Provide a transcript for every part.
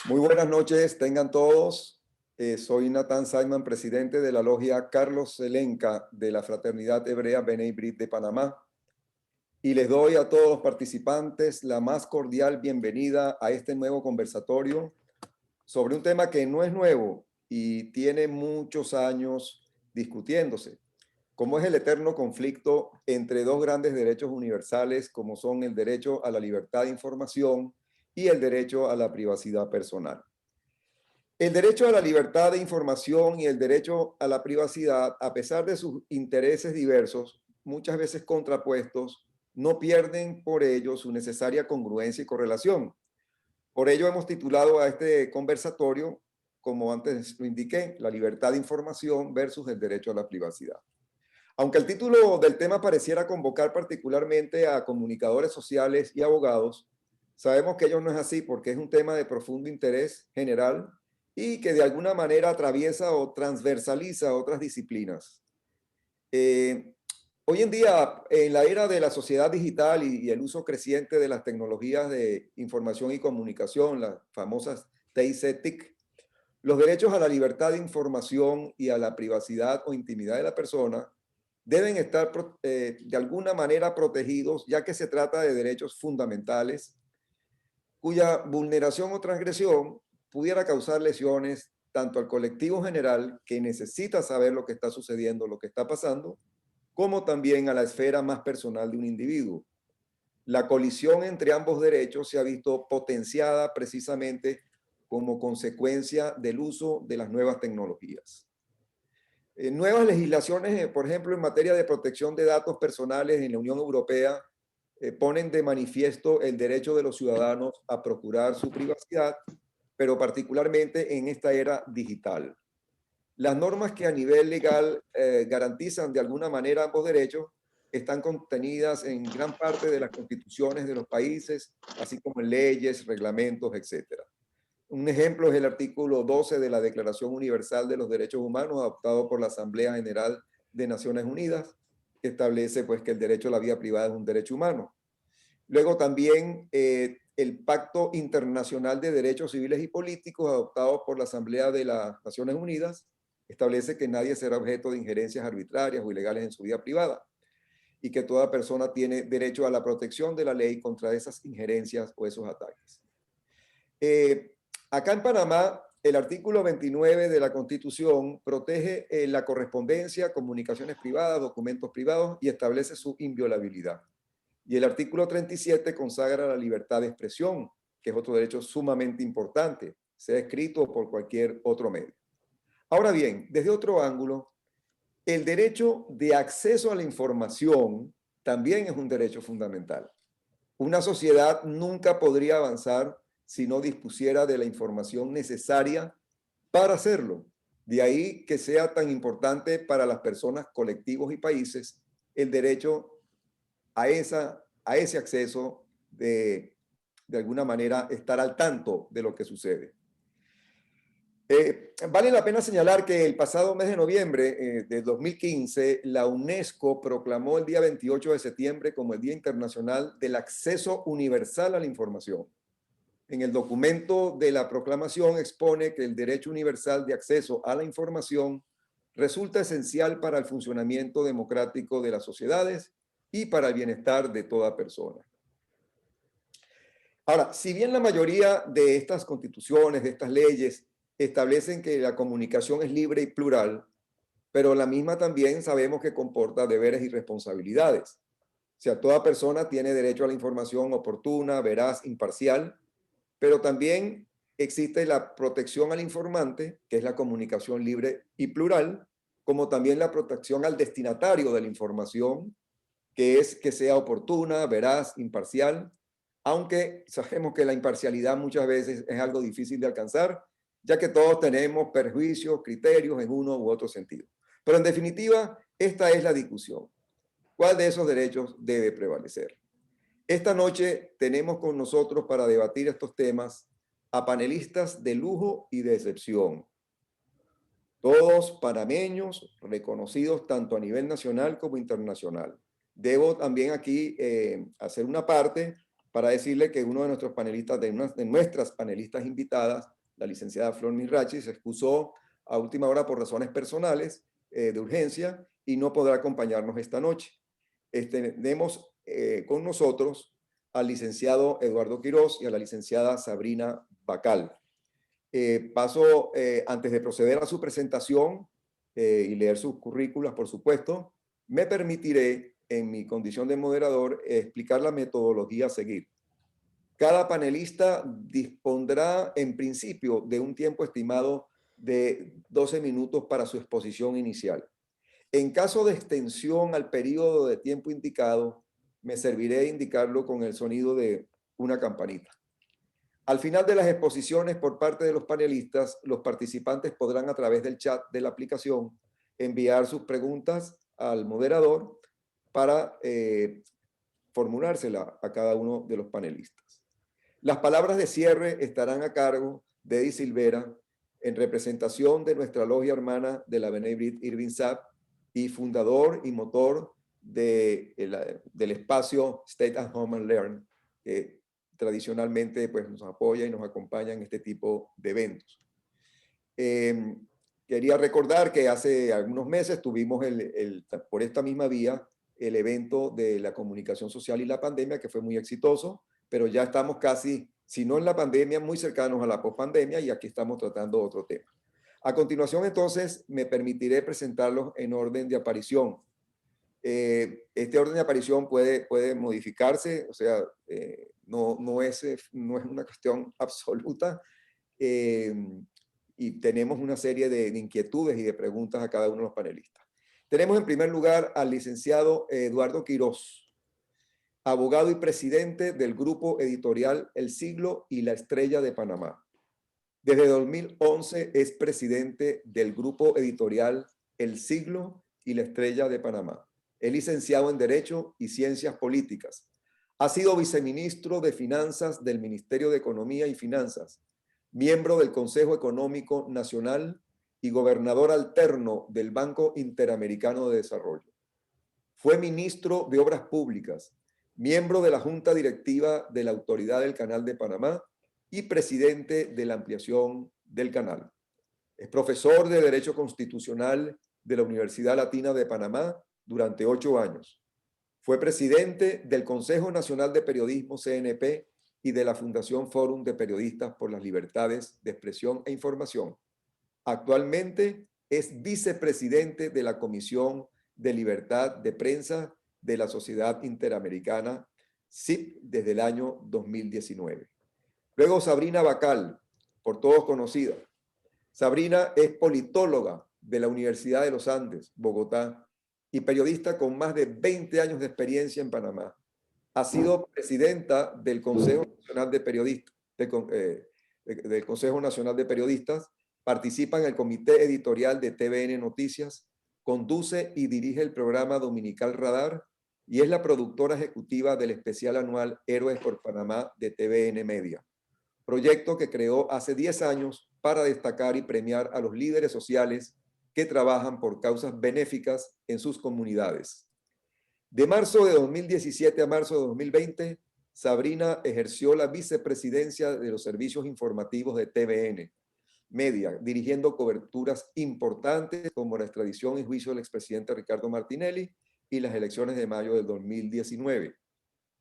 Muy buenas noches, tengan todos. Soy Nathan Simon, presidente de la logia Carlos Selenca de la Fraternidad Hebrea B'nai Brit de Panamá. Y les doy a todos los participantes la más cordial bienvenida a este nuevo conversatorio sobre un tema que no es nuevo y tiene muchos años discutiéndose, como es el eterno conflicto entre dos grandes derechos universales, como son el derecho a la libertad de información y el derecho a la privacidad personal. El derecho a la libertad de información y el derecho a la privacidad, a pesar de sus intereses diversos, muchas veces contrapuestos, no pierden por ello su necesaria congruencia y correlación. Por ello hemos titulado a este conversatorio, como antes lo indiqué, la libertad de información versus el derecho a la privacidad. Aunque el título del tema pareciera convocar particularmente a comunicadores sociales y abogados, sabemos que ello no es así porque es un tema de profundo interés general y que de alguna manera atraviesa o transversaliza otras disciplinas. Hoy en día, en la era de la sociedad digital y el uso creciente de las tecnologías de información y comunicación, las famosas TIC, los derechos a la libertad de información y a la privacidad o intimidad de la persona deben estar de alguna manera protegidos, ya que se trata de derechos fundamentales cuya vulneración o transgresión pudiera causar lesiones tanto al colectivo general, que necesita saber lo que está sucediendo, lo que está pasando, como también a la esfera más personal de un individuo. La colisión entre ambos derechos se ha visto potenciada precisamente como consecuencia del uso de las nuevas tecnologías. Nuevas legislaciones, por ejemplo, en materia de protección de datos personales en la Unión Europea, ponen de manifiesto el derecho de los ciudadanos a procurar su privacidad, pero particularmente en esta era digital. Las normas que a nivel legal garantizan de alguna manera ambos derechos están contenidas en gran parte de las constituciones de los países, así como en leyes, reglamentos, etcétera. Un ejemplo es el artículo 12 de la Declaración Universal de los Derechos Humanos, adoptado por la Asamblea General de Naciones Unidas, que establece pues, que el derecho a la vida privada es un derecho humano. Luego también el Pacto Internacional de Derechos Civiles y Políticos, adoptado por la Asamblea de las Naciones Unidas, establece que nadie será objeto de injerencias arbitrarias o ilegales en su vida privada y que toda persona tiene derecho a la protección de la ley contra esas injerencias o esos ataques. Acá en Panamá, el artículo 29 de la Constitución protege la correspondencia, comunicaciones privadas, documentos privados y establece su inviolabilidad. Y el artículo 37 consagra la libertad de expresión, que es otro derecho sumamente importante, sea escrito o por cualquier otro medio. Ahora bien, desde otro ángulo, el derecho de acceso a la información también es un derecho fundamental. Una sociedad nunca podría avanzar si no dispusiera de la información necesaria para hacerlo. De ahí que sea tan importante para las personas, colectivos y países el derecho a ese acceso de alguna manera estar al tanto de lo que sucede. Vale la pena señalar que el pasado mes de noviembre de 2015, la UNESCO proclamó el día 28 de septiembre como el Día Internacional del Acceso Universal a la Información. En el documento de la proclamación expone que el derecho universal de acceso a la información resulta esencial para el funcionamiento democrático de las sociedades y para el bienestar de toda persona. Ahora, si bien la mayoría de estas constituciones, de estas leyes, establecen que la comunicación es libre y plural, pero la misma también sabemos que comporta deberes y responsabilidades. O sea, toda persona tiene derecho a la información oportuna, veraz, imparcial, pero también existe la protección al informante, que es la comunicación libre y plural, como también la protección al destinatario de la información, que es que sea oportuna, veraz, imparcial, aunque sabemos que la imparcialidad muchas veces es algo difícil de alcanzar, ya que todos tenemos perjuicios, criterios en uno u otro sentido. Pero en definitiva, esta es la discusión. ¿Cuál de esos derechos debe prevalecer? Esta noche tenemos con nosotros para debatir estos temas a panelistas de lujo y de excepción. Todos panameños reconocidos tanto a nivel nacional como internacional. Debo también aquí hacer una parte para decirle que uno de nuestros panelistas, de nuestras panelistas invitadas, la licenciada Flor Mirachi, se excusó a última hora por razones personales de urgencia y no podrá acompañarnos esta noche. Tenemos con nosotros al licenciado Eduardo Quirós y a la licenciada Sabrina Bacal. Paso, antes de proceder a su presentación y leer sus currículas, por supuesto, me permitiré, en mi condición de moderador, explicar la metodología a seguir. Cada panelista dispondrá, en principio, de un tiempo estimado de 12 minutos para su exposición inicial. En caso de extensión al periodo de tiempo indicado, me serviré de indicarlo con el sonido de una campanita. Al final de las exposiciones por parte de los panelistas, los participantes podrán a través del chat de la aplicación enviar sus preguntas al moderador para formulársela a cada uno de los panelistas. Las palabras de cierre estarán a cargo de Eddie Silvera, en representación de nuestra logia hermana de la B'nai B'rith Irving Sapp y fundador y motor del espacio Stay at Home and Learn, que tradicionalmente pues, nos apoya y nos acompaña en este tipo de eventos. Quería recordar que hace algunos meses tuvimos por esta misma vía el evento de la comunicación social y la pandemia, que fue muy exitoso, pero ya estamos casi, si no en la pandemia, muy cercanos a la pospandemia, y aquí estamos tratando otro tema. A continuación, entonces, me permitiré presentarlos en orden de aparición. Este orden de aparición puede modificarse, o sea, no es una cuestión absoluta, y tenemos una serie de inquietudes y de preguntas a cada uno de los panelistas. Tenemos en primer lugar al licenciado Eduardo Quirós, abogado y presidente del grupo editorial El Siglo y La Estrella de Panamá. Desde 2011 es presidente del grupo editorial El Siglo y La Estrella de Panamá. Es licenciado en Derecho y Ciencias Políticas. Ha sido viceministro de Finanzas del Ministerio de Economía y Finanzas, miembro del Consejo Económico Nacional y gobernador alterno del Banco Interamericano de Desarrollo. Fue ministro de Obras Públicas, miembro de la Junta Directiva de la Autoridad del Canal de Panamá y presidente de la ampliación del canal. Es profesor de Derecho Constitucional de la Universidad Latina de Panamá durante 8 años. Fue presidente del Consejo Nacional de Periodismo, CNP, y de la Fundación Fórum de Periodistas por las Libertades de Expresión e Información. Actualmente es vicepresidente de la Comisión de Libertad de Prensa de la Sociedad Interamericana, SIP, desde el año 2019. Luego Sabrina Bacal, por todos conocida. Sabrina es politóloga de la Universidad de los Andes, Bogotá, y periodista con más de 20 años de experiencia en Panamá. Ha sido presidenta del Consejo Nacional de Periodistas, del Consejo Nacional de Periodistas, participa en el comité editorial de TVN Noticias, conduce y dirige el programa dominical Radar y es la productora ejecutiva del especial anual Héroes por Panamá de TVN Media, proyecto que creó hace 10 años para destacar y premiar a los líderes sociales que trabajan por causas benéficas en sus comunidades. De marzo de 2017 a marzo de 2020, Sabrina ejerció la vicepresidencia de los servicios informativos de TVN Media, dirigiendo coberturas importantes como la extradición y juicio del expresidente Ricardo Martinelli y las elecciones de mayo del 2019.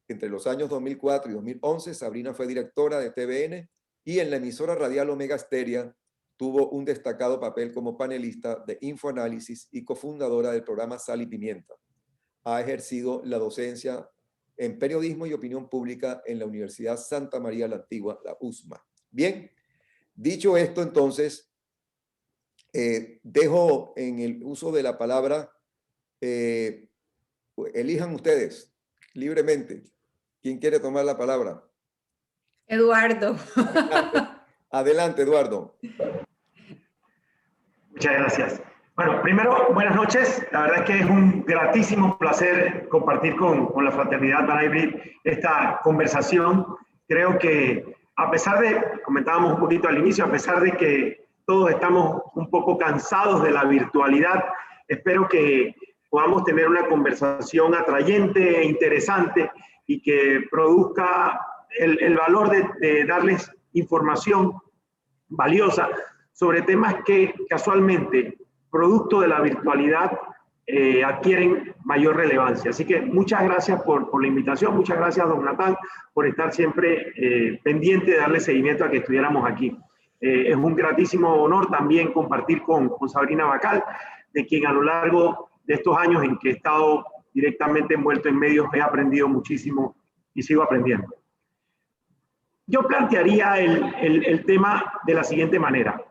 Entre los años 2004 y 2011, Sabrina fue directora de TVN y en la emisora radial Omega Stereo tuvo un destacado papel como panelista de Infoanálisis y cofundadora del programa Sal y Pimienta. Ha ejercido la docencia en periodismo y opinión pública en la Universidad Santa María la Antigua, la USMA. Bien, dicho esto, entonces, dejo en el uso de la palabra, elijan ustedes libremente. ¿Quién quiere tomar la palabra? Eduardo. Adelante, Eduardo. Muchas gracias. Bueno, primero, buenas noches. La verdad es que es un gratísimo placer compartir con la Fraternidad B'nai B'rith esta conversación. Creo que a pesar de, comentábamos un poquito al inicio, a pesar de que todos estamos un poco cansados de la virtualidad, espero que podamos tener una conversación atrayente e interesante y que produzca el valor de darles información valiosa sobre temas que casualmente, producto de la virtualidad, adquieren mayor relevancia. Así que muchas gracias por la invitación, muchas gracias, don Natán, por estar siempre pendiente de darle seguimiento a que estuviéramos aquí. Es un gratísimo honor también compartir con Sabrina Bacal, de quien a lo largo de estos años en que he estado directamente envuelto en medios he aprendido muchísimo y sigo aprendiendo. Yo plantearía el tema de la siguiente manera.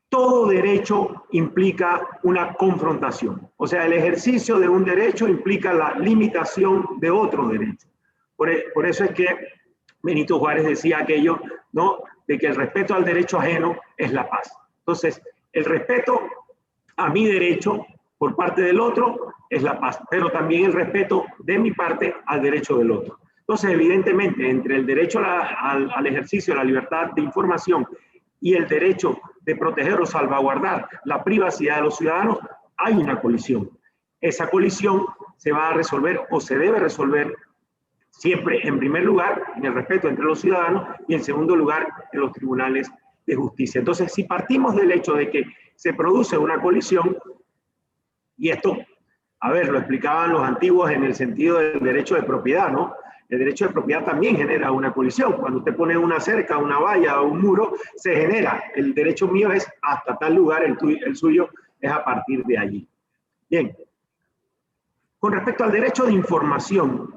Todo derecho implica una confrontación. O sea, el ejercicio de un derecho implica la limitación de otro derecho. Por eso es que Benito Juárez decía aquello, ¿no?, de que el respeto al derecho ajeno es la paz. Entonces, el respeto a mi derecho por parte del otro es la paz, pero también el respeto de mi parte al derecho del otro. Entonces, evidentemente, entre el derecho al ejercicio de la libertad de información y el derecho de proteger o salvaguardar la privacidad de los ciudadanos, hay una colisión. Esa colisión se va a resolver o se debe resolver siempre, en primer lugar, en el respeto entre los ciudadanos y, en segundo lugar, en los tribunales de justicia. Entonces, si partimos del hecho de que se produce una colisión, y esto, a ver, lo explicaban los antiguos en el sentido del derecho de propiedad, ¿no? El derecho de propiedad también genera una colisión. Cuando usted pone una cerca, una valla o un muro, se genera. El derecho mío es hasta tal lugar, el suyo es a partir de allí. Bien. Con respecto al derecho de información,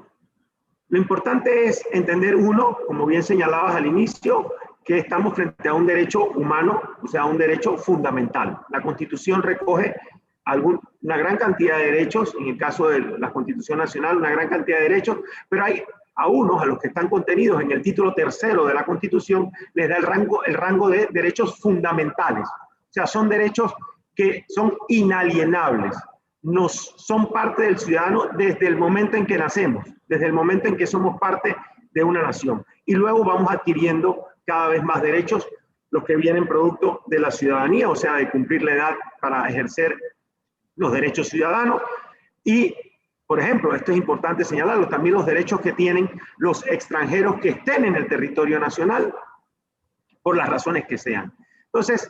lo importante es entender, uno, como bien señalabas al inicio, que estamos frente a un derecho humano, o sea, un derecho fundamental. La Constitución recoge una gran cantidad de derechos, en el caso de la Constitución Nacional, una gran cantidad de derechos, pero hay a unos, a los que están contenidos en el título tercero de la Constitución, les da el rango de derechos fundamentales. O sea, son derechos que son inalienables. Son parte del ciudadano desde el momento en que nacemos, desde el momento en que somos parte de una nación. Y luego vamos adquiriendo cada vez más derechos, los que vienen producto de la ciudadanía, o sea, de cumplir la edad para ejercer los derechos ciudadanos. Y, por ejemplo, esto es importante señalarlo, también los derechos que tienen los extranjeros que estén en el territorio nacional, por las razones que sean. Entonces,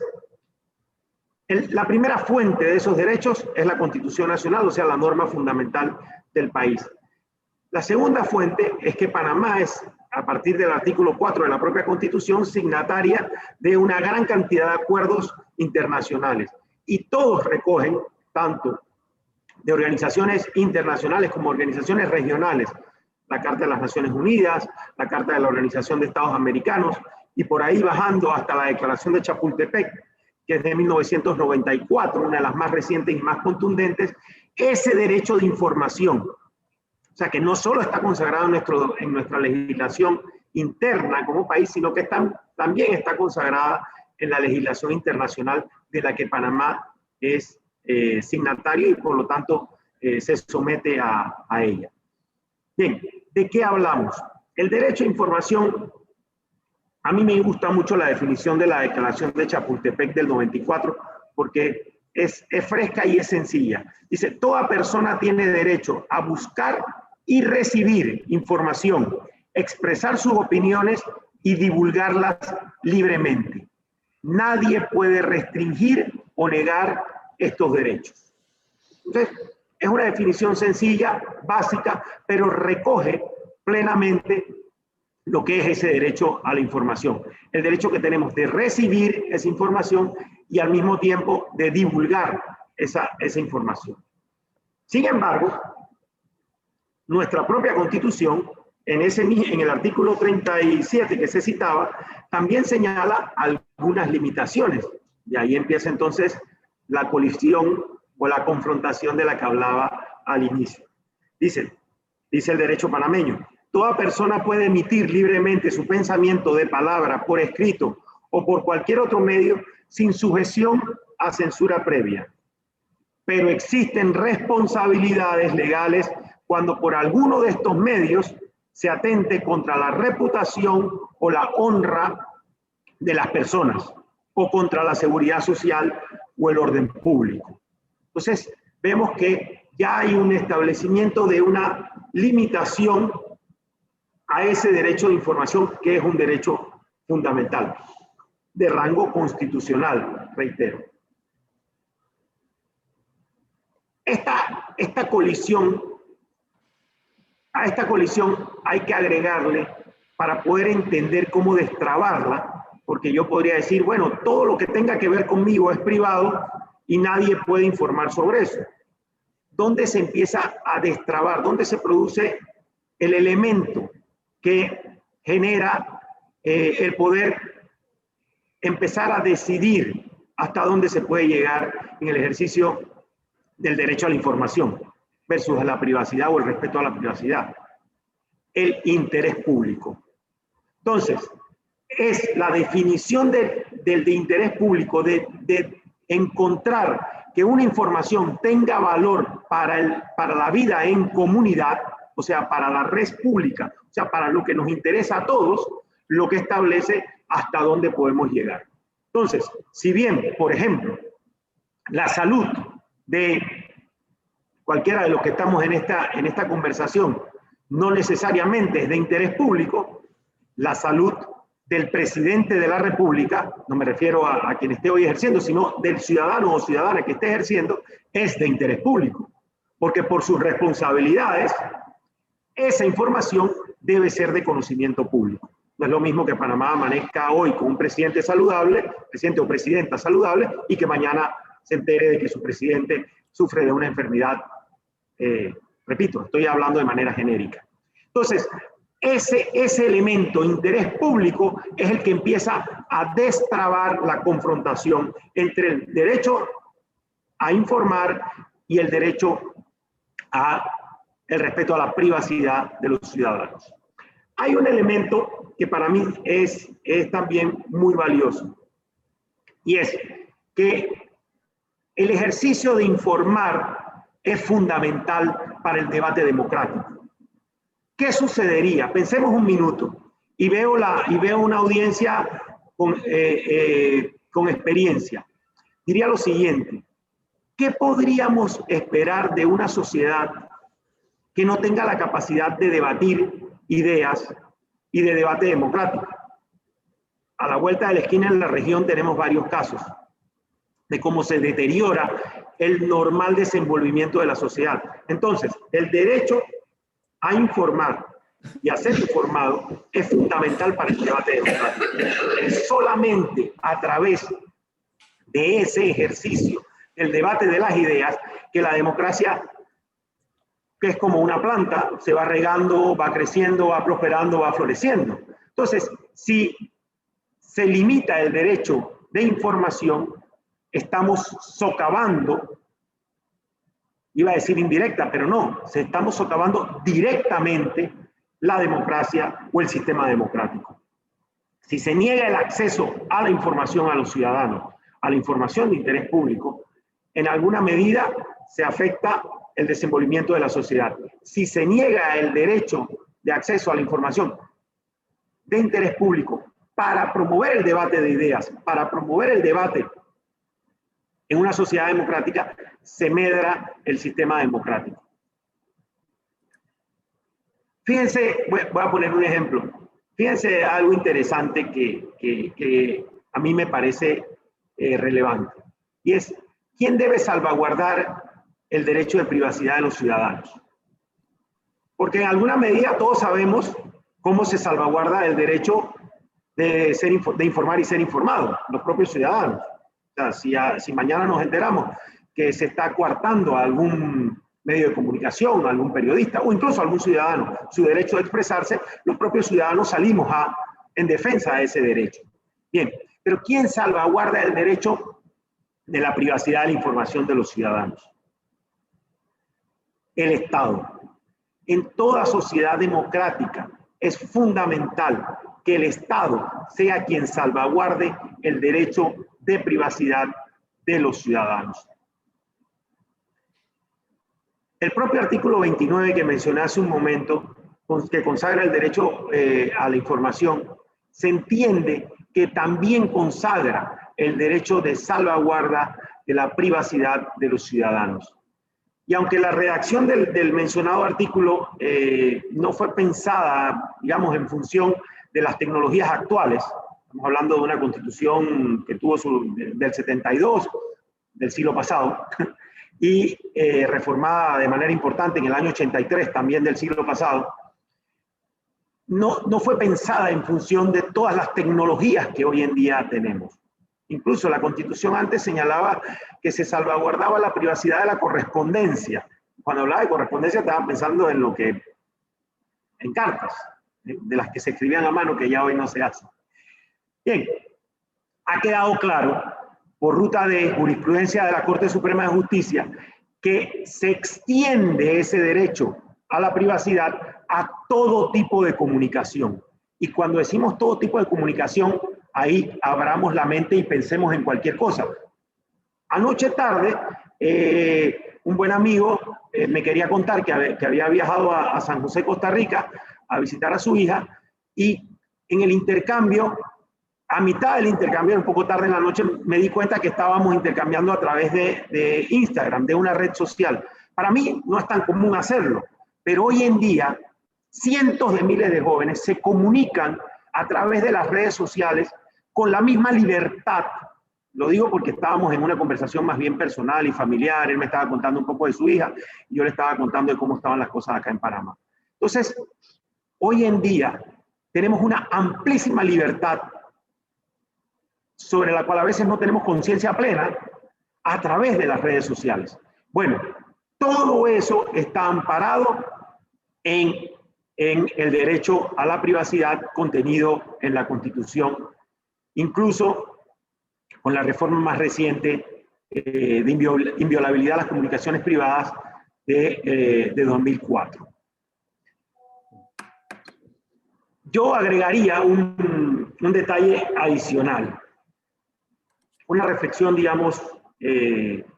la primera fuente de esos derechos es la Constitución Nacional, o sea, la norma fundamental del país. La segunda fuente es que Panamá es, a partir del artículo 4 de la propia Constitución, signataria de una gran cantidad de acuerdos internacionales. Y todos recogen, tanto de organizaciones internacionales como organizaciones regionales, la Carta de las Naciones Unidas, la Carta de la Organización de Estados Americanos, y por ahí bajando hasta la Declaración de Chapultepec, que es de 1994, una de las más recientes y más contundentes, ese derecho de información. O sea, que no solo está consagrado en nuestra legislación interna como país, sino que también está consagrada en la legislación internacional de la que Panamá es signatario y por lo tanto se somete a ella. Bien, ¿de qué hablamos? El derecho a información, a mí me gusta mucho la definición de la Declaración de Chapultepec del 94 porque es fresca y es sencilla. Dice, toda persona tiene derecho a buscar y recibir información, expresar sus opiniones y divulgarlas libremente. Nadie puede restringir o negar estos derechos. Entonces, es una definición sencilla, básica, pero recoge plenamente lo que es ese derecho a la información. El derecho que tenemos de recibir esa información y al mismo tiempo de divulgar esa información. Sin embargo, nuestra propia Constitución, en el artículo 37 que se citaba, también señala algunas limitaciones. Y ahí empieza entonces la colisión o la confrontación de la que hablaba al inicio. Dice el derecho panameño, toda persona puede emitir libremente su pensamiento de palabra, por escrito o por cualquier otro medio sin sujeción a censura previa. Pero existen responsabilidades legales cuando por alguno de estos medios se atente contra la reputación o la honra de las personas o contra la seguridad social o el orden público. Entonces, vemos que ya hay un establecimiento de una limitación a ese derecho de información que es un derecho fundamental. de rango constitucional, reitero. Esta colisión, a esta colisión hay que agregarle, para poder entender cómo destrabarla, porque yo podría decir, bueno, todo lo que tenga que ver conmigo es privado y nadie puede informar sobre eso. ¿Dónde se empieza a destrabar? ¿Dónde se produce el elemento que genera el poder empezar a decidir hasta dónde se puede llegar en el ejercicio del derecho a la información versus a la privacidad o el respeto a la privacidad? El interés público. Entonces, es la definición de interés público, de encontrar que una información tenga valor para la vida en comunidad, o sea, para la red pública, o sea, para lo que nos interesa a todos, lo que establece hasta dónde podemos llegar. Entonces, si bien, por ejemplo, la salud de cualquiera de los que estamos en esta conversación no necesariamente es de interés público, la salud del presidente de la República, no me refiero a quien esté hoy ejerciendo, sino del ciudadano o ciudadana que esté ejerciendo, es de interés público, porque por sus responsabilidades, esa información debe ser de conocimiento público. No es lo mismo que Panamá amanezca hoy con un presidente saludable, presidente o presidenta saludable, y que mañana se entere de que su presidente sufre de una enfermedad. Repito, estoy hablando de manera genérica. Entonces, ese elemento, interés público, es el que empieza a destrabar la confrontación entre el derecho a informar y el derecho a el respeto a la privacidad de los ciudadanos. Hay un elemento que para mí es también muy valioso, y es que el ejercicio de informar es fundamental para el debate democrático. ¿Qué sucedería? Pensemos un minuto y veo una audiencia con experiencia. Diría lo siguiente: ¿qué podríamos esperar de una sociedad que no tenga la capacidad de debatir ideas y de debate democrático? A la vuelta de la esquina en la región tenemos varios casos de cómo se deteriora el normal desenvolvimiento de la sociedad. Entonces, el derecho a informar y a ser informado es fundamental para el debate democrático. Es solamente a través de ese ejercicio, el debate de las ideas, que la democracia, que es como una planta, se va regando, va creciendo, va prosperando, va floreciendo. Entonces, si se limita el derecho de información, estamos socavando, iba a decir indirecta, pero no, estamos socavando directamente la democracia o el sistema democrático. Si se niega el acceso a la información a los ciudadanos, a la información de interés público, en alguna medida se afecta el desenvolvimiento de la sociedad. Si se niega el derecho de acceso a la información de interés público para promover el debate de ideas, para promover el debate en una sociedad democrática, se medra el sistema democrático. Fíjense, voy a poner un ejemplo. Fíjense algo interesante que a mí me parece relevante. Y es, ¿quién debe salvaguardar el derecho de privacidad de los ciudadanos? Porque en alguna medida todos sabemos cómo se salvaguarda el derecho de informar y ser informado, los propios ciudadanos. O sea, si mañana nos enteramos que se está coartando a algún medio de comunicación, a algún periodista o incluso a algún ciudadano su derecho de expresarse, los propios ciudadanos salimos en defensa de ese derecho. Bien, pero ¿quién salvaguarda el derecho de la privacidad de la información de los ciudadanos? El Estado. En toda sociedad democrática es fundamental que el Estado sea quien salvaguarde el derecho de privacidad de los ciudadanos. El propio artículo 29 que mencioné hace un momento, que consagra el derecho a la información, se entiende que también consagra el derecho de salvaguarda de la privacidad de los ciudadanos. Y aunque la redacción del mencionado artículo no fue pensada, digamos, en función de las tecnologías actuales, Estamos hablando de una constitución que tuvo del 72, del siglo pasado, y reformada de manera importante en el año 83, también del siglo pasado. No fue pensada en función de todas las tecnologías que hoy en día tenemos. Incluso la Constitución antes señalaba que se salvaguardaba la privacidad de la correspondencia. Cuando hablaba de correspondencia estaba pensando en cartas, de las que se escribían a mano, que ya hoy no se hacen. Bien, ha quedado claro por ruta de jurisprudencia de la Corte Suprema de Justicia que se extiende ese derecho a la privacidad a todo tipo de comunicación. Y cuando decimos todo tipo de comunicación, ahí abramos la mente y pensemos en cualquier cosa. Anoche tarde, un buen amigo me quería contar que había viajado a San José, Costa Rica, a visitar a su hija, y en el intercambio, a mitad del intercambio, un poco tarde en la noche, me di cuenta que estábamos intercambiando a través de Instagram, de una red social. Para mí no es tan común hacerlo, pero hoy en día cientos de miles de jóvenes se comunican a través de las redes sociales con la misma libertad. Lo digo porque estábamos en una conversación más bien personal y familiar. Él me estaba contando un poco de su hija y yo le estaba contando de cómo estaban las cosas acá en Panamá. Entonces, hoy en día tenemos una amplísima libertad sobre la cual a veces no tenemos conciencia plena a través de las redes sociales. Bueno, todo eso está amparado en el derecho a la privacidad contenido en la Constitución, incluso con la reforma más reciente de inviolabilidad de las comunicaciones privadas de 2004. Yo agregaría un detalle adicional, una reflexión, digamos,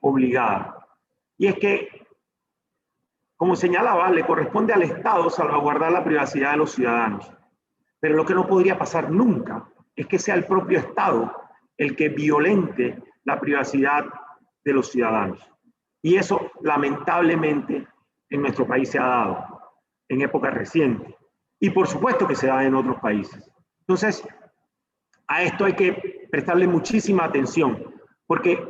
obligada, y es que, como señalaba, le corresponde al Estado salvaguardar la privacidad de los ciudadanos, pero lo que no podría pasar nunca es que sea el propio Estado el que violente la privacidad de los ciudadanos. Y eso, lamentablemente, en nuestro país se ha dado en épocas recientes. Y por supuesto que se da en otros países. Entonces, a esto hay que prestarle muchísima atención, porque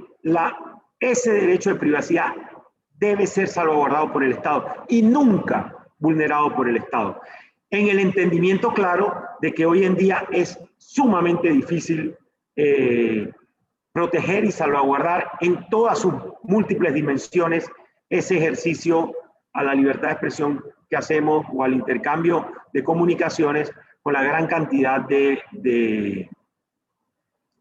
ese derecho de privacidad debe ser salvaguardado por el Estado y nunca vulnerado por el Estado. En el entendimiento claro de que hoy en día es sumamente difícil proteger y salvaguardar en todas sus múltiples dimensiones ese ejercicio a la libertad de expresión que hacemos o al intercambio de comunicaciones con la gran cantidad de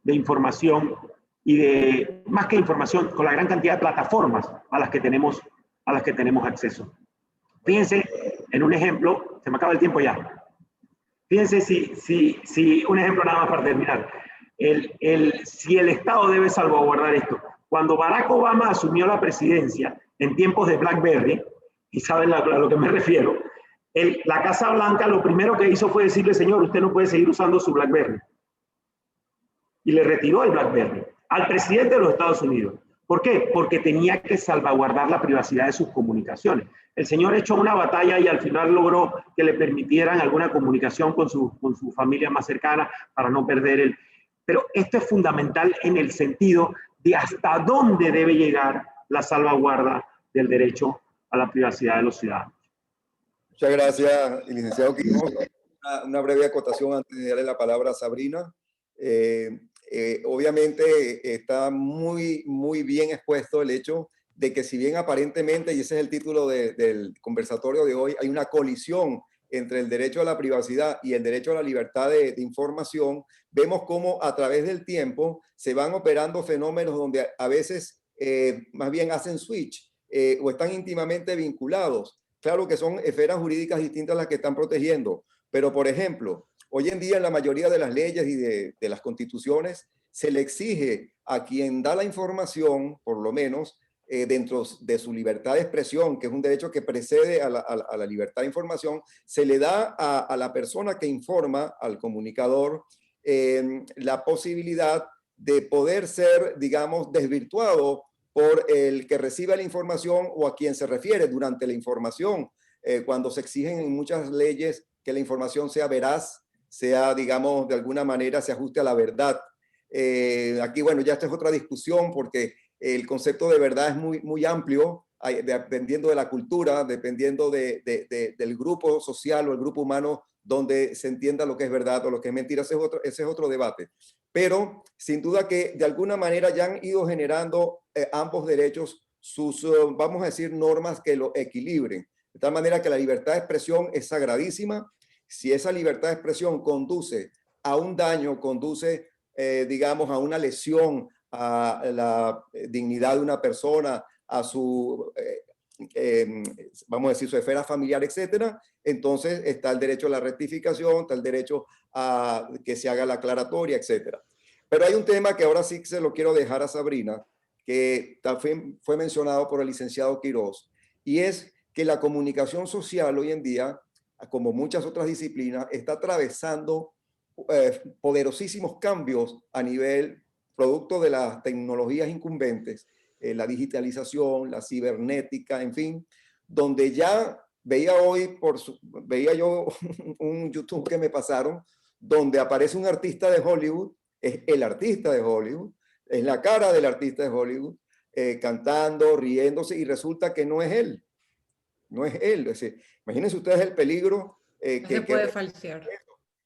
información y más que información, con la gran cantidad de plataformas a las que tenemos acceso. Fíjense en un ejemplo, se me acaba el tiempo ya. Fíjense si un ejemplo nada más para terminar. Si el Estado debe salvaguardar esto. Cuando Barack Obama asumió la presidencia en tiempos de BlackBerry, y saben a lo que me refiero, la Casa Blanca lo primero que hizo fue decirle, señor, usted no puede seguir usando su BlackBerry. Y le retiró el BlackBerry al presidente de los Estados Unidos. ¿Por qué? Porque tenía que salvaguardar la privacidad de sus comunicaciones. El señor echó una batalla y al final logró que le permitieran alguna comunicación con su familia más cercana para no perder Pero esto es fundamental en el sentido de hasta dónde debe llegar la salvaguarda del derecho a la privacidad de los ciudadanos. Muchas gracias, licenciado Quiroz. Una breve acotación antes de darle la palabra a Sabrina. Obviamente está muy bien expuesto el hecho de que si bien aparentemente, y ese es el título del conversatorio de hoy, hay una colisión entre el derecho a la privacidad y el derecho a la libertad de información, vemos cómo a través del tiempo se van operando fenómenos donde a veces más bien hacen switch o están íntimamente vinculados. Claro que son esferas jurídicas distintas las que están protegiendo, pero por ejemplo, hoy en día en la mayoría de las leyes y de las constituciones se le exige a quien da la información, por lo menos, dentro de su libertad de expresión, que es un derecho que precede a la libertad de información, se le da a la persona que informa, al comunicador, la posibilidad de poder ser, digamos, desvirtuado por el que recibe la información o a quien se refiere durante la información, cuando se exigen en muchas leyes que la información sea veraz, sea, digamos, de alguna manera se ajuste a la verdad. Aquí, bueno, ya esta es otra discusión porque el concepto de verdad es muy amplio, dependiendo de la cultura, dependiendo del grupo social o el grupo humano donde se entienda lo que es verdad o lo que es mentira. Ese es otro debate. Pero sin duda que de alguna manera ya han ido generando ambos derechos sus, vamos a decir, normas que lo equilibren. De tal manera que la libertad de expresión es sagradísima. Si esa libertad de expresión conduce a un daño, conduce, digamos, a una lesión a la dignidad de una persona, a su, vamos a decir, su esfera familiar, etcétera, entonces está el derecho a la rectificación, está el derecho a que se haga la aclaratoria, etcétera. Pero hay un tema que ahora sí se lo quiero dejar a Sabrina, que también fue mencionado por el licenciado Quiroz, y es que la comunicación social hoy en día, como muchas otras disciplinas, está atravesando poderosísimos cambios a nivel producto de las tecnologías incumbentes, la digitalización, la cibernética, en fin, donde ya veía veía yo un YouTube que me pasaron, donde aparece un artista de Hollywood, es el artista de Hollywood, es la cara del artista de Hollywood, cantando, riéndose, y resulta que no es él, no es él. Es decir, imagínense ustedes el peligro No se puede falsear.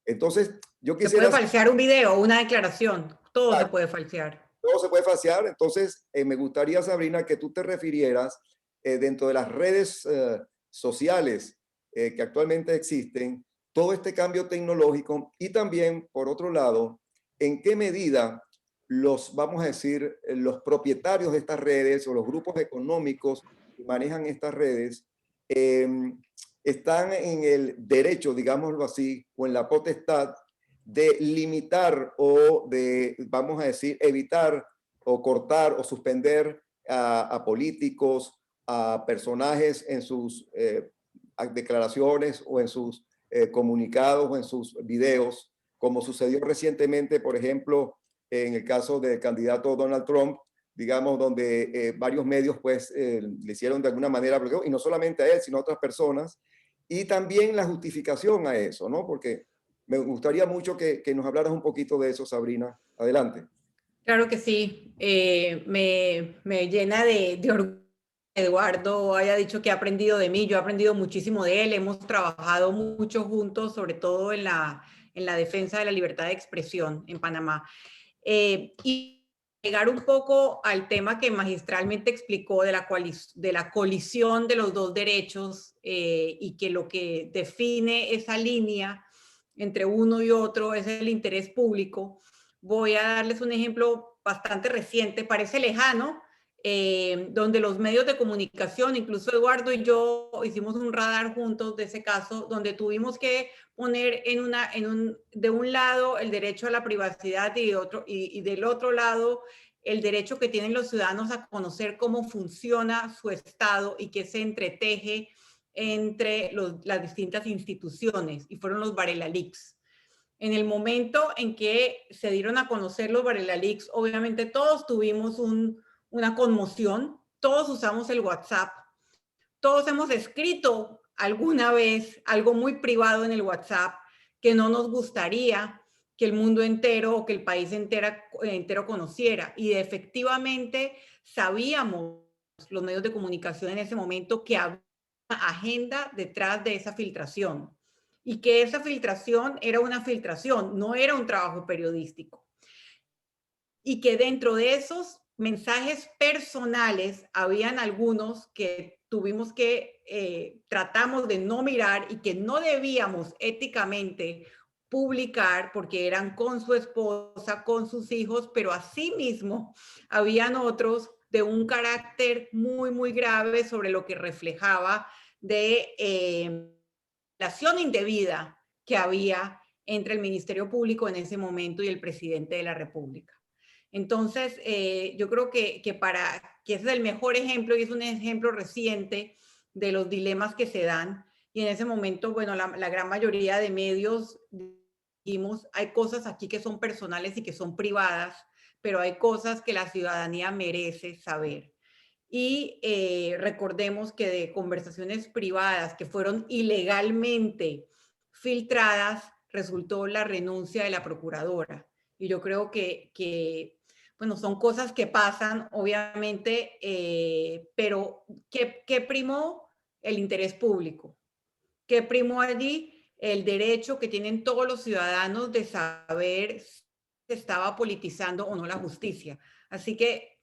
Entonces, yo Se quisiera... puede falsear un video, una declaración, todo se puede falsear. Todo se puede falsear. Entonces, me gustaría, Sabrina, que tú te refirieras dentro de las redes sociales que actualmente existen, todo este cambio tecnológico y también, por otro lado, en qué medida los, vamos a decir, los propietarios de estas redes o los grupos económicos que manejan estas redes eh, están en el derecho, digámoslo así, o en la potestad de limitar o de, vamos a decir, evitar o cortar o suspender a políticos, a personajes en sus declaraciones o en sus comunicados o en sus videos, como sucedió recientemente, por ejemplo, en el caso del candidato Donald Trump, digamos, donde varios medios pues le hicieron de alguna manera bloqueo, y no solamente a él, sino a otras personas, y también la justificación a eso, ¿no? Porque me gustaría mucho que nos hablaras un poquito de eso, Sabrina. Adelante. Claro que sí. Me llena de orgullo que Eduardo haya dicho que ha aprendido de mí. Yo he aprendido muchísimo de él. Hemos trabajado mucho juntos, sobre todo en la defensa de la libertad de expresión en Panamá. Y llegar un poco al tema que magistralmente explicó de la colisión de los dos derechos y que lo que define esa línea entre uno y otro es el interés público. Voy a darles un ejemplo bastante reciente, parece lejano, donde los medios de comunicación, incluso Eduardo y yo hicimos un radar juntos de ese caso, donde tuvimos que poner de un lado el derecho a la privacidad y del otro lado el derecho que tienen los ciudadanos a conocer cómo funciona su Estado y qué se entreteje entre las distintas instituciones, y fueron los Varela Leaks. En el momento en que se dieron a conocer los Varela Leaks, obviamente todos tuvimos una conmoción, todos usamos el WhatsApp, todos hemos escrito alguna vez algo muy privado en el WhatsApp que no nos gustaría que el mundo entero o que el país entero conociera. Y efectivamente sabíamos, los medios de comunicación en ese momento, que había una agenda detrás de esa filtración y que esa filtración era una filtración, no era un trabajo periodístico. Y que dentro de esos mensajes personales habían algunos que tuvimos que tratamos de no mirar y que no debíamos éticamente publicar porque eran con su esposa, con sus hijos, pero asimismo habían otros de un carácter muy grave sobre lo que reflejaba de relación indebida que había entre el Ministerio Público en ese momento y el presidente de la República. Entonces, yo creo que ese es el mejor ejemplo y es un ejemplo reciente de los dilemas que se dan. Y en ese momento, bueno, la gran mayoría de medios dijimos, hay cosas aquí que son personales y que son privadas, pero hay cosas que la ciudadanía merece saber. Y recordemos que de conversaciones privadas que fueron ilegalmente filtradas, resultó la renuncia de la procuradora. Y yo creo bueno, son cosas que pasan, obviamente, pero ¿qué primó? El interés público. ¿Qué primó allí? El derecho que tienen todos los ciudadanos de saber si se estaba politizando o no la justicia. Así que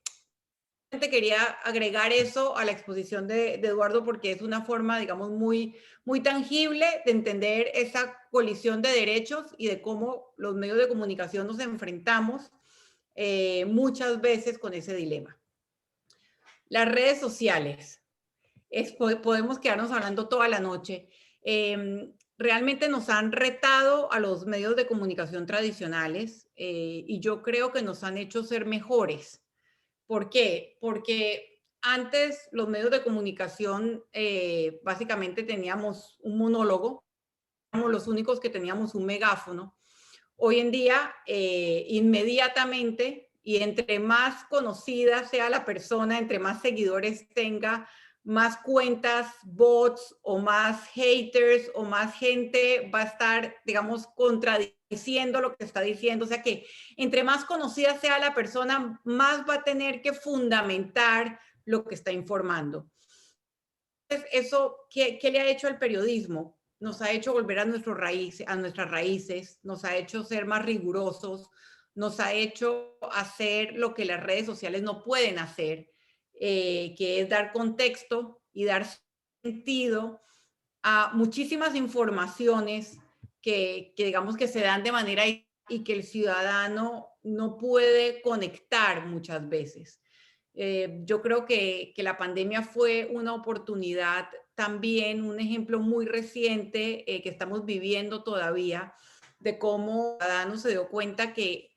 quería agregar eso a la exposición de Eduardo porque es una forma, digamos, muy tangible de entender esa colisión de derechos y de cómo los medios de comunicación nos enfrentamos muchas veces con ese dilema. Las redes sociales. Podemos quedarnos hablando toda la noche. Realmente nos han retado a los medios de comunicación tradicionales y yo creo que nos han hecho ser mejores. ¿Por qué? Porque antes los medios de comunicación básicamente teníamos un monólogo, éramos los únicos que teníamos un megáfono. Hoy en día, inmediatamente, y entre más conocida sea la persona, entre más seguidores tenga, más cuentas, bots o más haters o más gente va a estar, digamos, contradiciendo lo que está diciendo. O sea que entre más conocida sea la persona, más va a tener que fundamentar lo que está informando. Entonces, eso, ¿qué le ha hecho al periodismo? Nos ha hecho volver a nuestras raíces, nos ha hecho ser más rigurosos, nos ha hecho hacer lo que las redes sociales no pueden hacer, que es dar contexto y dar sentido a muchísimas informaciones que digamos que se dan de manera y que el ciudadano no puede conectar muchas veces. Yo creo que la pandemia fue una oportunidad también, un ejemplo muy reciente que estamos viviendo todavía, de cómo el ciudadano se dio cuenta que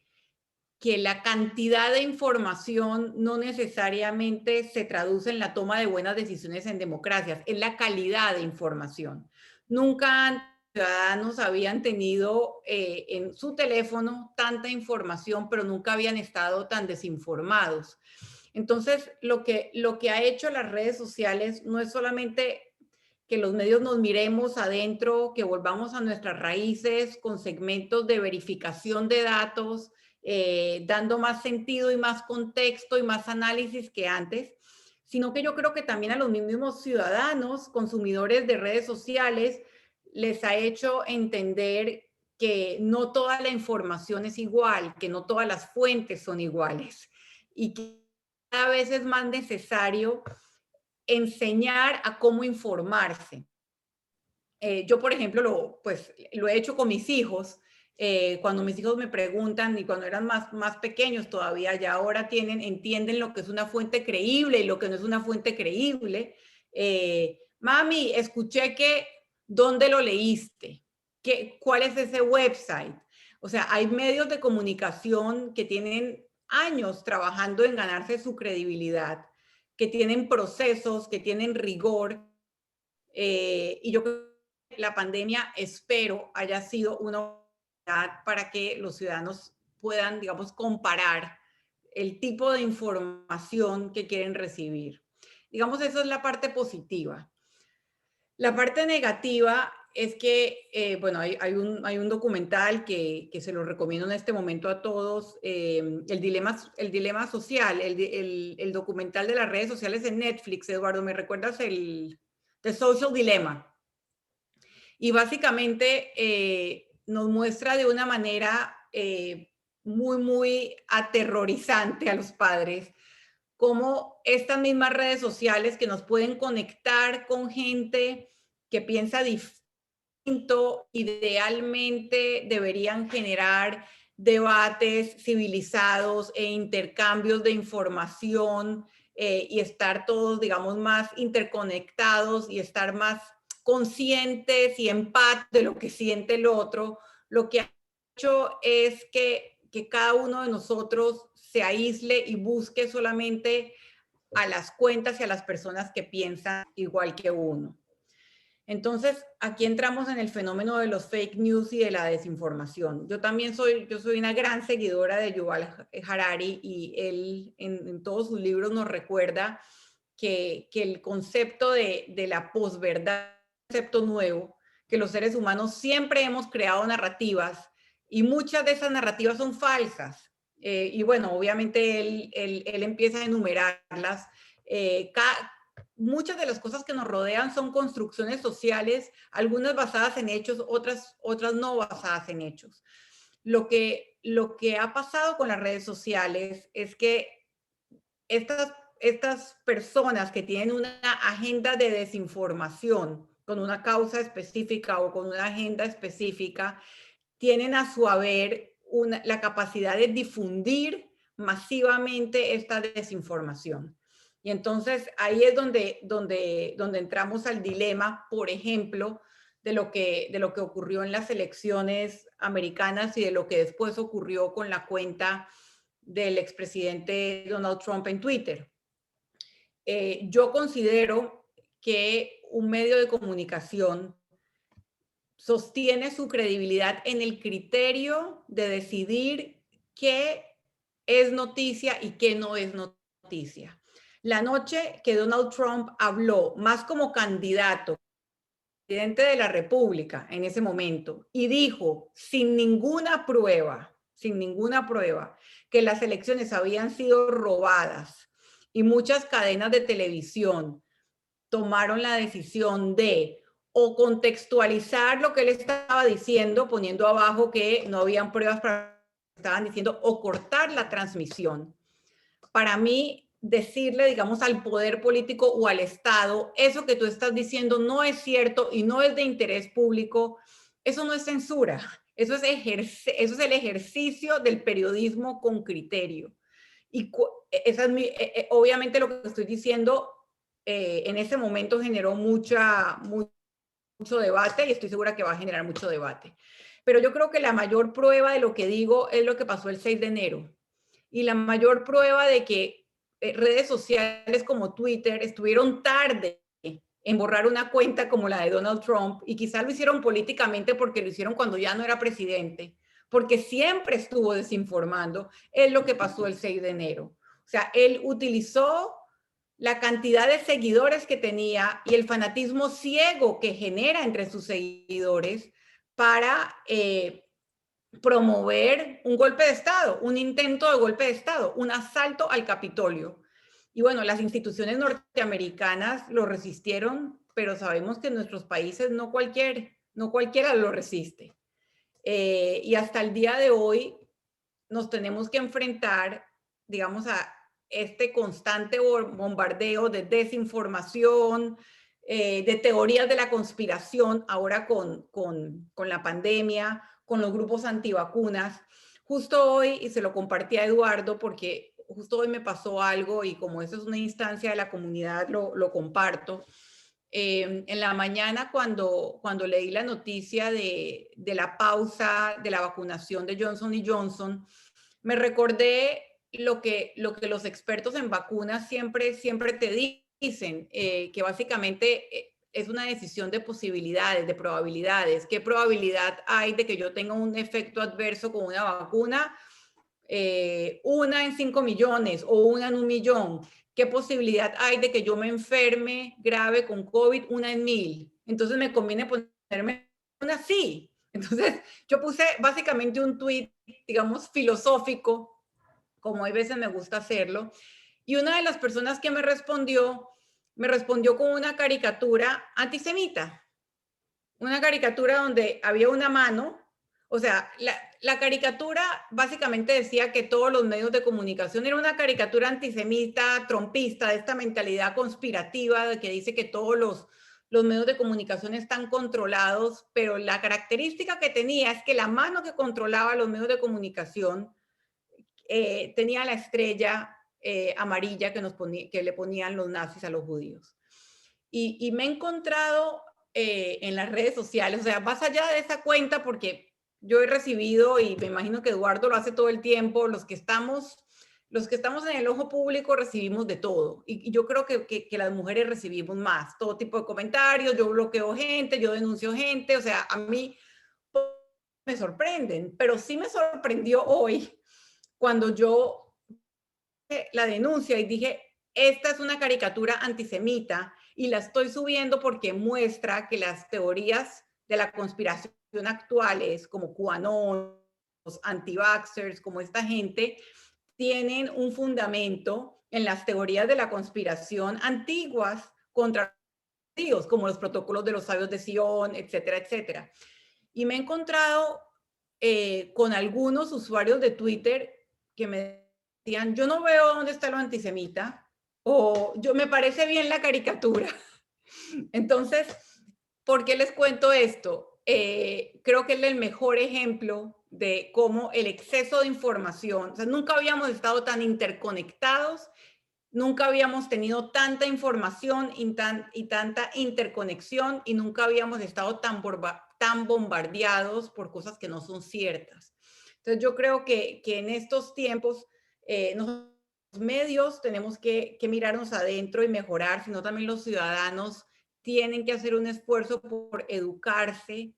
la cantidad de información no necesariamente se traduce en la toma de buenas decisiones en democracias, es la calidad de información. Nunca antes los ciudadanos habían tenido en su teléfono tanta información, pero nunca habían estado tan desinformados. Entonces, lo que ha hecho las redes sociales no es solamente que los medios nos miremos adentro, que volvamos a nuestras raíces con segmentos de verificación de datos, dando más sentido y más contexto y más análisis que antes, sino que yo creo que también a los mismos ciudadanos, consumidores de redes sociales, les ha hecho entender que no toda la información es igual, que no todas las fuentes son iguales y que cada vez es más necesario enseñar a cómo informarse. Yo, por ejemplo, lo he hecho con mis hijos. Cuando mis hijos me preguntan, y cuando eran más pequeños todavía, ya ahora entienden lo que es una fuente creíble y lo que no es una fuente creíble. Mami, escuché que, ¿dónde lo leíste? ¿Cuál es ese website? O sea, hay medios de comunicación que tienen años trabajando en ganarse su credibilidad, que tienen procesos, que tienen rigor. Y yo creo que la pandemia, espero, haya sido una oportunidad para que los ciudadanos puedan, digamos, comparar el tipo de información que quieren recibir. Digamos, esa es la parte positiva. La parte negativa es que, bueno, hay un documental que se lo recomiendo en este momento a todos, el dilema social, el documental de las redes sociales en Netflix. Eduardo, ¿me recuerdas The Social Dilemma? Y básicamente nos muestra de una manera muy aterrorizante a los padres cómo estas mismas redes sociales que nos pueden conectar con gente que piensa distinto, idealmente deberían generar debates civilizados e intercambios de información y estar todos, digamos, más interconectados y estar más conscientes y empáticos de lo que siente el otro. Lo que ha hecho es que cada uno de nosotros se aísle y busque solamente a las cuentas y a las personas que piensan igual que uno. Entonces, aquí entramos en el fenómeno de los fake news y de la desinformación. Yo soy una gran seguidora de Yuval Harari y él en todos sus libros nos recuerda que el concepto de la posverdad es un concepto nuevo, que los seres humanos siempre hemos creado narrativas y muchas de esas narrativas son falsas. Y bueno, obviamente él empieza a enumerarlas. Muchas de las cosas que nos rodean son construcciones sociales, algunas basadas en hechos, otras no basadas en hechos. Lo que ha pasado con las redes sociales es que estas personas que tienen una agenda de desinformación con una causa específica o con una agenda específica, tienen a su haber la capacidad de difundir masivamente esta desinformación. Y entonces ahí es donde entramos al dilema, por ejemplo, de lo que ocurrió en las elecciones americanas y de lo que después ocurrió con la cuenta del expresidente Donald Trump en Twitter. Yo considero que un medio de comunicación sostiene su credibilidad en el criterio de decidir qué es noticia y qué no es noticia. La noche que Donald Trump habló más como candidato, presidente de la República en ese momento, y dijo sin ninguna prueba, que las elecciones habían sido robadas y muchas cadenas de televisión tomaron la decisión de o contextualizar lo que él estaba diciendo, poniendo abajo que no habían pruebas para lo que estaban diciendo, o cortar la transmisión. Para mí, decirle, digamos, al poder político o al Estado, eso que tú estás diciendo no es cierto y no es de interés público, eso no es censura, eso es el ejercicio del periodismo con criterio. Y esa es obviamente lo que estoy diciendo en ese momento generó mucho debate y estoy segura que va a generar mucho debate. Pero yo creo que la mayor prueba de lo que digo es lo que pasó el 6 de enero. Y la mayor prueba de que redes sociales como Twitter estuvieron tarde en borrar una cuenta como la de Donald Trump, y quizá lo hicieron políticamente porque lo hicieron cuando ya no era presidente, porque siempre estuvo desinformando, es lo que pasó el 6 de enero. O sea, él utilizó la cantidad de seguidores que tenía y el fanatismo ciego que genera entre sus seguidores para promover un golpe de Estado, un intento de golpe de Estado, un asalto al Capitolio. Y bueno, las instituciones norteamericanas lo resistieron, pero sabemos que en nuestros países no cualquiera lo resiste. Y hasta el día de hoy nos tenemos que enfrentar, digamos, a este constante bombardeo de desinformación, de teorías de la conspiración, ahora con la pandemia, con los grupos antivacunas. Justo hoy, y se lo compartí a Eduardo porque justo hoy me pasó algo y como eso es una instancia de la comunidad, lo comparto. En la mañana cuando leí la noticia de la pausa de la vacunación de Johnson & Johnson, me recordé lo que los expertos en vacunas siempre te dicen, que básicamente es una decisión de posibilidades, de probabilidades. ¿Qué probabilidad hay de que yo tenga un efecto adverso con una vacuna? 1 en 5 millones o 1 en 1 millón. ¿Qué posibilidad hay de que yo me enferme grave con COVID? 1 en 1000. Entonces me conviene ponerme una así. Entonces yo puse básicamente un tweet, digamos, filosófico, como hay veces me gusta hacerlo, y una de las personas que me respondió con una caricatura antisemita, una caricatura donde había una mano, o sea, la caricatura básicamente decía que todos los medios de comunicación era una caricatura antisemita, trompista, de esta mentalidad conspirativa de que dice que todos los medios de comunicación están controlados, pero la característica que tenía es que la mano que controlaba los medios de comunicación tenía la estrella amarilla que le ponían los nazis a los judíos. Y me he encontrado en las redes sociales, o sea, más allá de esa cuenta, porque yo he recibido, y me imagino que Eduardo lo hace todo el tiempo, los que estamos en el ojo público recibimos de todo. Y yo creo que las mujeres recibimos más, todo tipo de comentarios, yo bloqueo gente, yo denuncio gente, o sea, a mí me sorprenden, pero sí me sorprendió hoy cuando yo la denuncia y dije, esta es una caricatura antisemita y la estoy subiendo porque muestra que las teorías de la conspiración actuales, como QAnon, los anti-vaxxers, como esta gente, tienen un fundamento en las teorías de la conspiración antiguas contra Dios, como los protocolos de los sabios de Sion, etcétera, etcétera. Y me he encontrado con algunos usuarios de Twitter que me decían, yo no veo dónde está lo antisemita, o yo me parece bien la caricatura. Entonces, ¿por qué les cuento esto? Creo que es el mejor ejemplo de cómo el exceso de información, o sea, nunca habíamos estado tan interconectados, nunca habíamos tenido tanta información y tanta interconexión, y nunca habíamos estado tan bombardeados por cosas que no son ciertas. Entonces yo creo que en estos tiempos nosotros los medios tenemos que mirarnos adentro y mejorar, sino también los ciudadanos tienen que hacer un esfuerzo por educarse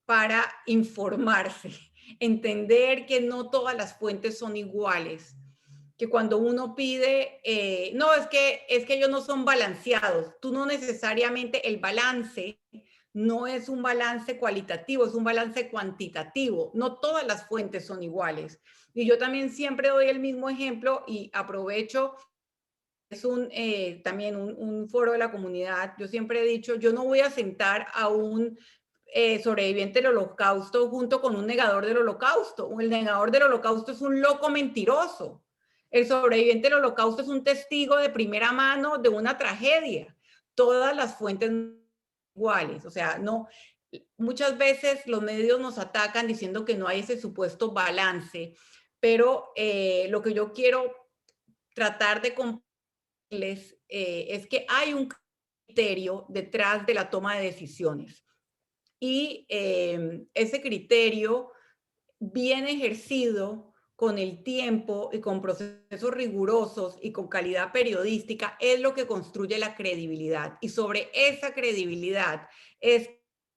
para informarse, entender que no todas las fuentes son iguales, que cuando uno pide, no, es que ellos no son balanceados, tú no necesariamente, el balance no es un balance cualitativo, es un balance cuantitativo, no todas las fuentes son iguales. Y yo también siempre doy el mismo ejemplo y aprovecho, es también un foro de la comunidad. Yo siempre he dicho, yo no voy a sentar a un sobreviviente del holocausto junto con un negador del holocausto. El negador del holocausto es un loco mentiroso. El sobreviviente del holocausto es un testigo de primera mano de una tragedia. Todas las fuentes iguales, o sea, no, muchas veces los medios nos atacan diciendo que no hay ese supuesto balance, pero lo que yo quiero tratar de compartirles es que hay un criterio detrás de la toma de decisiones. Y ese criterio bien ejercido con el tiempo y con procesos rigurosos y con calidad periodística es lo que construye la credibilidad. Y sobre esa credibilidad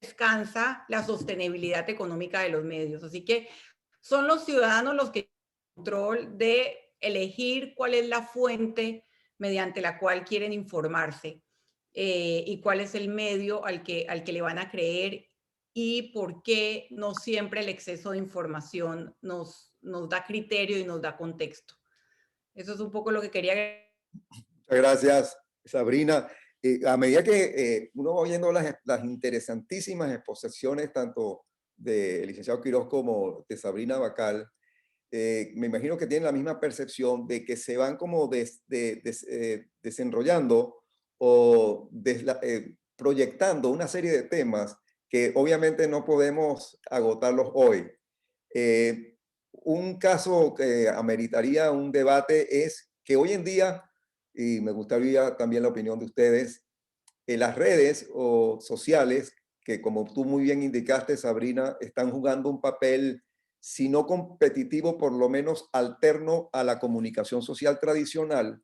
descansa la sostenibilidad económica de los medios. Así que son los ciudadanos los que tienen control de elegir cuál es la fuente mediante la cual quieren informarse y cuál es el medio al que le van a creer, y por qué no siempre el exceso de información nos da criterio y nos da contexto. Eso es un poco lo que quería. Muchas gracias, Sabrina. A medida que uno va oyendo las interesantísimas exposiciones tanto del licenciado Quiroz como de Sabrina Bacal, me imagino que tienen la misma percepción de que se van como desenrollando o proyectando una serie de temas que obviamente no podemos agotarlos hoy. Un caso que ameritaría un debate es que hoy en día, y me gustaría también la opinión de ustedes, las redes sociales, que como tú muy bien indicaste, Sabrina, están jugando un papel, si no competitivo, por lo menos alterno a la comunicación social tradicional,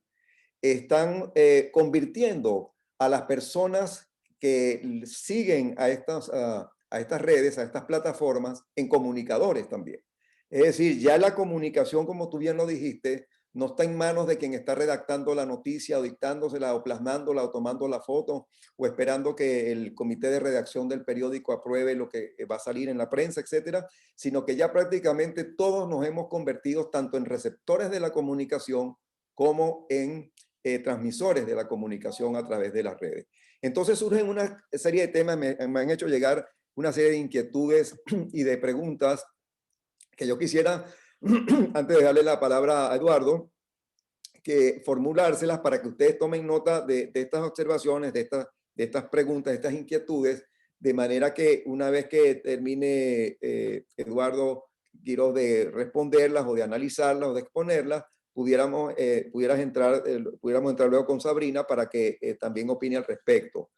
están convirtiendo a las personas que siguen a estas redes, a estas plataformas, en comunicadores también. Es decir, ya la comunicación, como tú bien lo dijiste, no está en manos de quien está redactando la noticia o dictándosela o plasmándola o tomando la foto o esperando que el comité de redacción del periódico apruebe lo que va a salir en la prensa, etcétera, sino que ya prácticamente todos nos hemos convertido tanto en receptores de la comunicación como en transmisores de la comunicación a través de las redes. Entonces surgen una serie de temas, me han hecho llegar una serie de inquietudes y de preguntas que yo quisiera, antes de darle la palabra a Eduardo, que formulárselas para que ustedes tomen nota de estas observaciones, de estas preguntas, de estas inquietudes, de manera que una vez que termine Eduardo Quiroz de responderlas o de analizarlas o de exponerlas, pudiéramos entrar luego con Sabrina para que también opine al respecto.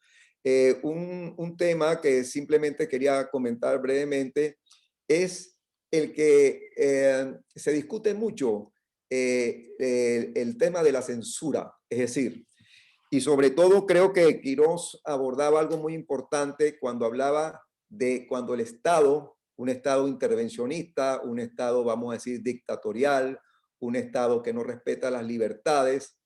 Un tema que simplemente quería comentar brevemente es el que se discute mucho, el tema de la censura. Es decir, y sobre todo creo que Quiroz abordaba algo muy importante cuando hablaba de cuando el Estado, un Estado intervencionista, un Estado, vamos a decir, dictatorial, un Estado que no respeta las libertades,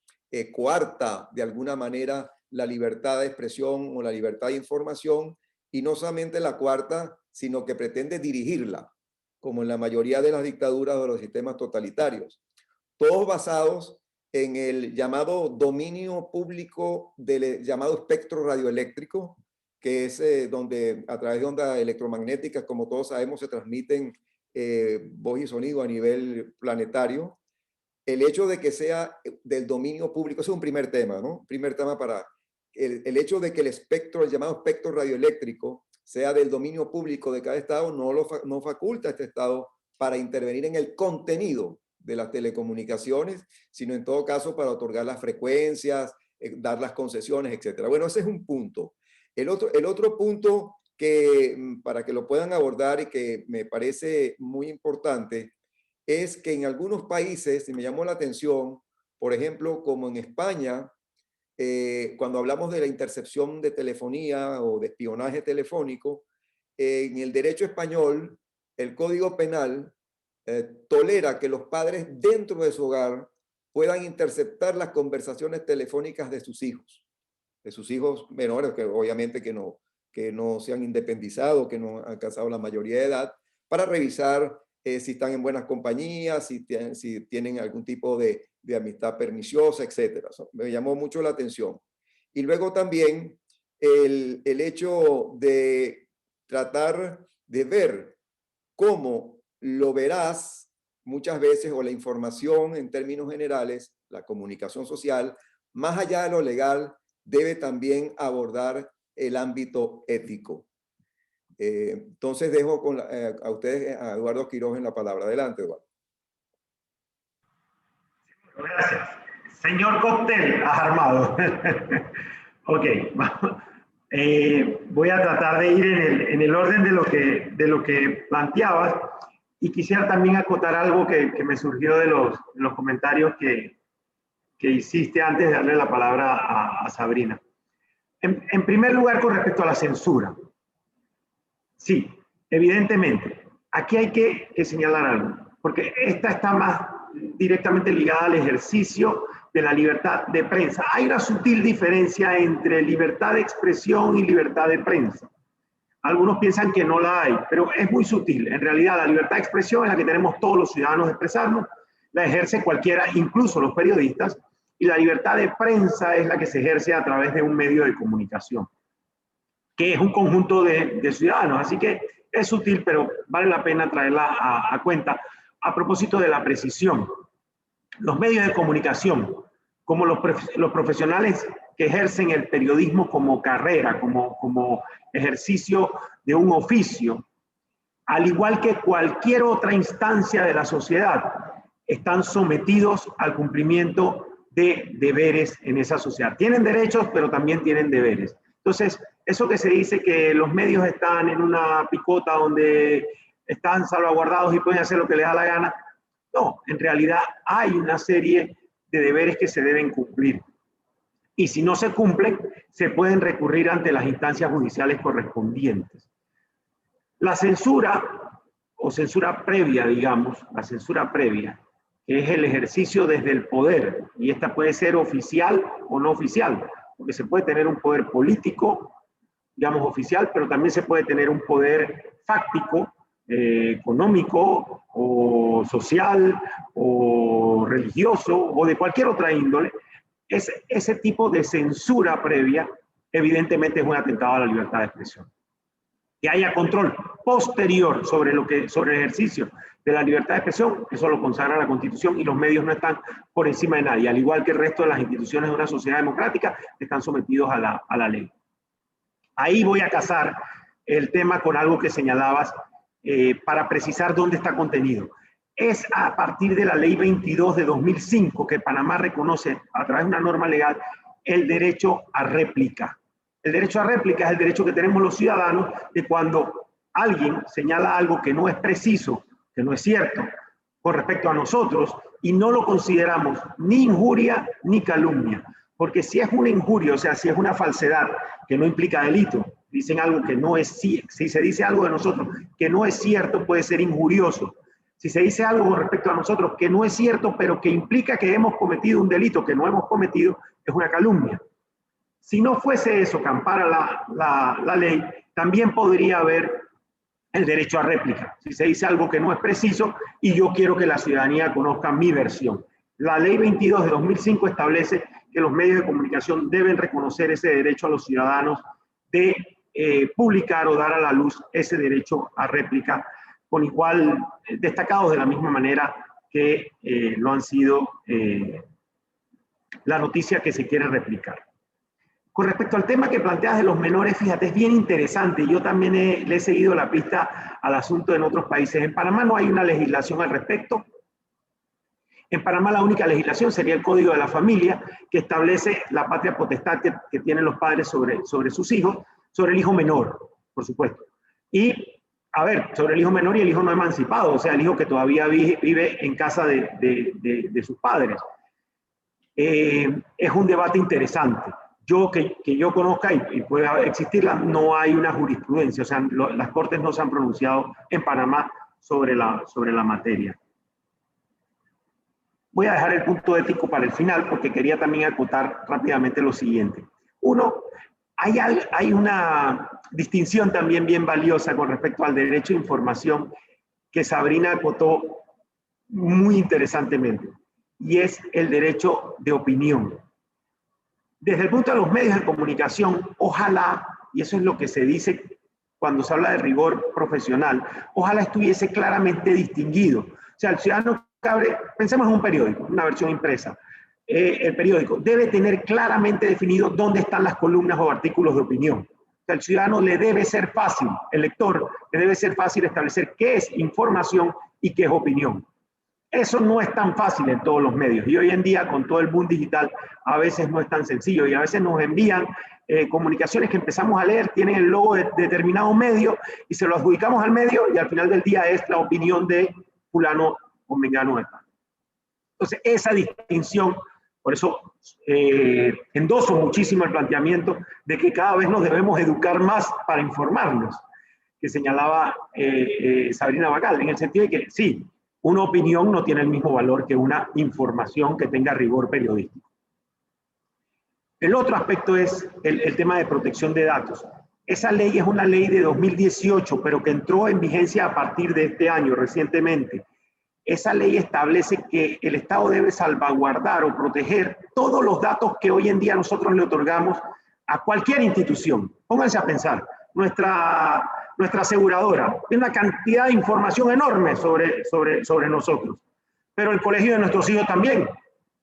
coarta de alguna manera la libertad de expresión o la libertad de información y no solamente la cuarta, sino que pretende dirigirla, como en la mayoría de las dictaduras o los sistemas totalitarios. Todos basados en el llamado dominio público del llamado espectro radioeléctrico, que es donde a través de ondas electromagnéticas, como todos sabemos, se transmiten voz y sonido a nivel planetario. El hecho de que sea del dominio público, ese es un primer tema, ¿no? Primer tema para el hecho de que el espectro, el llamado espectro radioeléctrico, sea del dominio público de cada estado, no faculta a este estado para intervenir en el contenido de las telecomunicaciones, sino en todo caso para otorgar las frecuencias, dar las concesiones, etc. Bueno, ese es un punto. El otro punto que, para que lo puedan abordar y que me parece muy importante, es que en algunos países, y me llamó la atención, por ejemplo, como en España, cuando hablamos de la intercepción de telefonía o de espionaje telefónico, en el derecho español, el Código Penal tolera que los padres dentro de su hogar puedan interceptar las conversaciones telefónicas de sus hijos menores, que obviamente que no se han independizado, que no han alcanzado la mayoría de edad, para revisar si están en buenas compañías, si tienen algún tipo de amistad perniciosa, etc. Me llamó mucho la atención. Y luego también el hecho de tratar de ver cómo lo verás muchas veces, o la información en términos generales, la comunicación social, más allá de lo legal, debe también abordar el ámbito ético. Entonces dejo a ustedes, a Eduardo Quiroz, en la palabra. Adelante, Eduardo. Gracias. Señor Cóctel, has armado. Ok, voy a tratar de ir en el orden de lo que planteabas, y quisiera también acotar algo que me surgió de los comentarios que hiciste antes de darle la palabra a Sabrina. En primer lugar, con respecto a la censura. Sí, evidentemente, aquí hay que señalar algo, porque esta está más directamente ligada al ejercicio de la libertad de prensa. Hay una sutil diferencia entre libertad de expresión y libertad de prensa. Algunos piensan que no la hay, pero es muy sutil. En realidad, la libertad de expresión es la que tenemos todos los ciudadanos de expresarnos, la ejerce cualquiera, incluso los periodistas, y la libertad de prensa es la que se ejerce a través de un medio de comunicación, que es un conjunto de ciudadanos. Así que es sutil, pero vale la pena traerla a cuenta. A propósito de la precisión, los medios de comunicación, como los profesionales que ejercen el periodismo como carrera, como ejercicio de un oficio, al igual que cualquier otra instancia de la sociedad, están sometidos al cumplimiento de deberes en esa sociedad. Tienen derechos, pero también tienen deberes. Entonces, eso que se dice que los medios están en una picota donde están salvaguardados y pueden hacer lo que les da la gana, no, en realidad hay una serie de deberes que se deben cumplir. Y si no se cumplen, se pueden recurrir ante las instancias judiciales correspondientes. La censura, o censura previa, digamos, la censura previa, que es el ejercicio desde el poder, y esta puede ser oficial o no oficial, porque se puede tener un poder político, digamos, oficial, pero también se puede tener un poder fáctico, económico, o social, o religioso, o de cualquier otra índole. Ese tipo de censura previa, evidentemente, es un atentado a la libertad de expresión. Que haya control posterior sobre el ejercicio de la libertad de expresión, eso lo consagra la Constitución, y los medios no están por encima de nadie, al igual que el resto de las instituciones de una sociedad democrática, están sometidos a la ley. Ahí voy a casar el tema con algo que señalabas para precisar dónde está contenido. Es a partir de la Ley 22 de 2005 que Panamá reconoce, a través de una norma legal, el derecho a réplica. El derecho a réplica es el derecho que tenemos los ciudadanos de cuando alguien señala algo que no es preciso, que no es cierto, con respecto a nosotros, y no lo consideramos ni injuria ni calumnia. Porque si es una injuria, o sea, si es una falsedad que no implica delito, dicen algo que no es, si se dice algo de nosotros que no es cierto, puede ser injurioso. Si se dice algo con respecto a nosotros que no es cierto, pero que implica que hemos cometido un delito que no hemos cometido, es una calumnia. Si no fuese eso que ampara la ley, También podría haber el derecho a réplica, si se dice algo que no es preciso y yo quiero que la ciudadanía conozca mi versión. La Ley 22 de 2005 establece que los medios de comunicación deben reconocer ese derecho a los ciudadanos de publicar o dar a la luz ese derecho a réplica, con igual destacados de la misma manera que lo han sido la noticia que se quiere replicar. Con respecto al tema que planteas de los menores, fíjate, es bien interesante. Yo también le he seguido la pista al asunto en otros países. En Panamá no hay una legislación al respecto. En Panamá la única legislación sería el Código de la Familia, que establece la patria potestad que tienen los padres sobre sus hijos, sobre el hijo menor, por supuesto. Y, a ver, sobre el hijo menor y el hijo no emancipado, o sea, el hijo que todavía vive en casa de sus padres. Es un debate interesante. Que yo conozca y pueda existirla, no hay una jurisprudencia, o sea, las cortes no se han pronunciado en Panamá sobre la materia. Voy a dejar el punto ético para el final porque quería también acotar rápidamente lo siguiente. Uno, hay una distinción también bien valiosa con respecto al derecho a información que Sabrina acotó muy interesantemente, y es el derecho de opinión. Desde el punto de los medios de comunicación, ojalá, y eso es lo que se dice cuando se habla de rigor profesional, ojalá estuviese claramente distinguido. O sea, el ciudadano, pensemos en un periódico, una versión impresa. El periódico debe tener claramente definido dónde están las columnas o artículos de opinión. O sea, el ciudadano le debe ser fácil, el lector le debe ser fácil establecer qué es información y qué es opinión. Eso no es tan fácil en todos los medios y hoy en día con todo el boom digital a veces no es tan sencillo y a veces nos envían comunicaciones que empezamos a leer, tienen el logo de determinado medio y se lo adjudicamos al medio y al final del día es la opinión de fulano o mengano de tal. Entonces esa distinción, por eso endoso muchísimo el planteamiento de que cada vez nos debemos educar más para informarnos, que señalaba Sabrina Bacal, en el sentido de que sí, una opinión no tiene el mismo valor que una información que tenga rigor periodístico. El otro aspecto es el tema de protección de datos. Esa ley es una ley de 2018, pero que entró en vigencia a partir de este año, recientemente. Esa ley establece que el Estado debe salvaguardar o proteger todos los datos que hoy en día nosotros le otorgamos a cualquier institución. Pónganse a pensar, nuestra aseguradora tiene una cantidad de información enorme sobre nosotros, pero el colegio de nuestros hijos también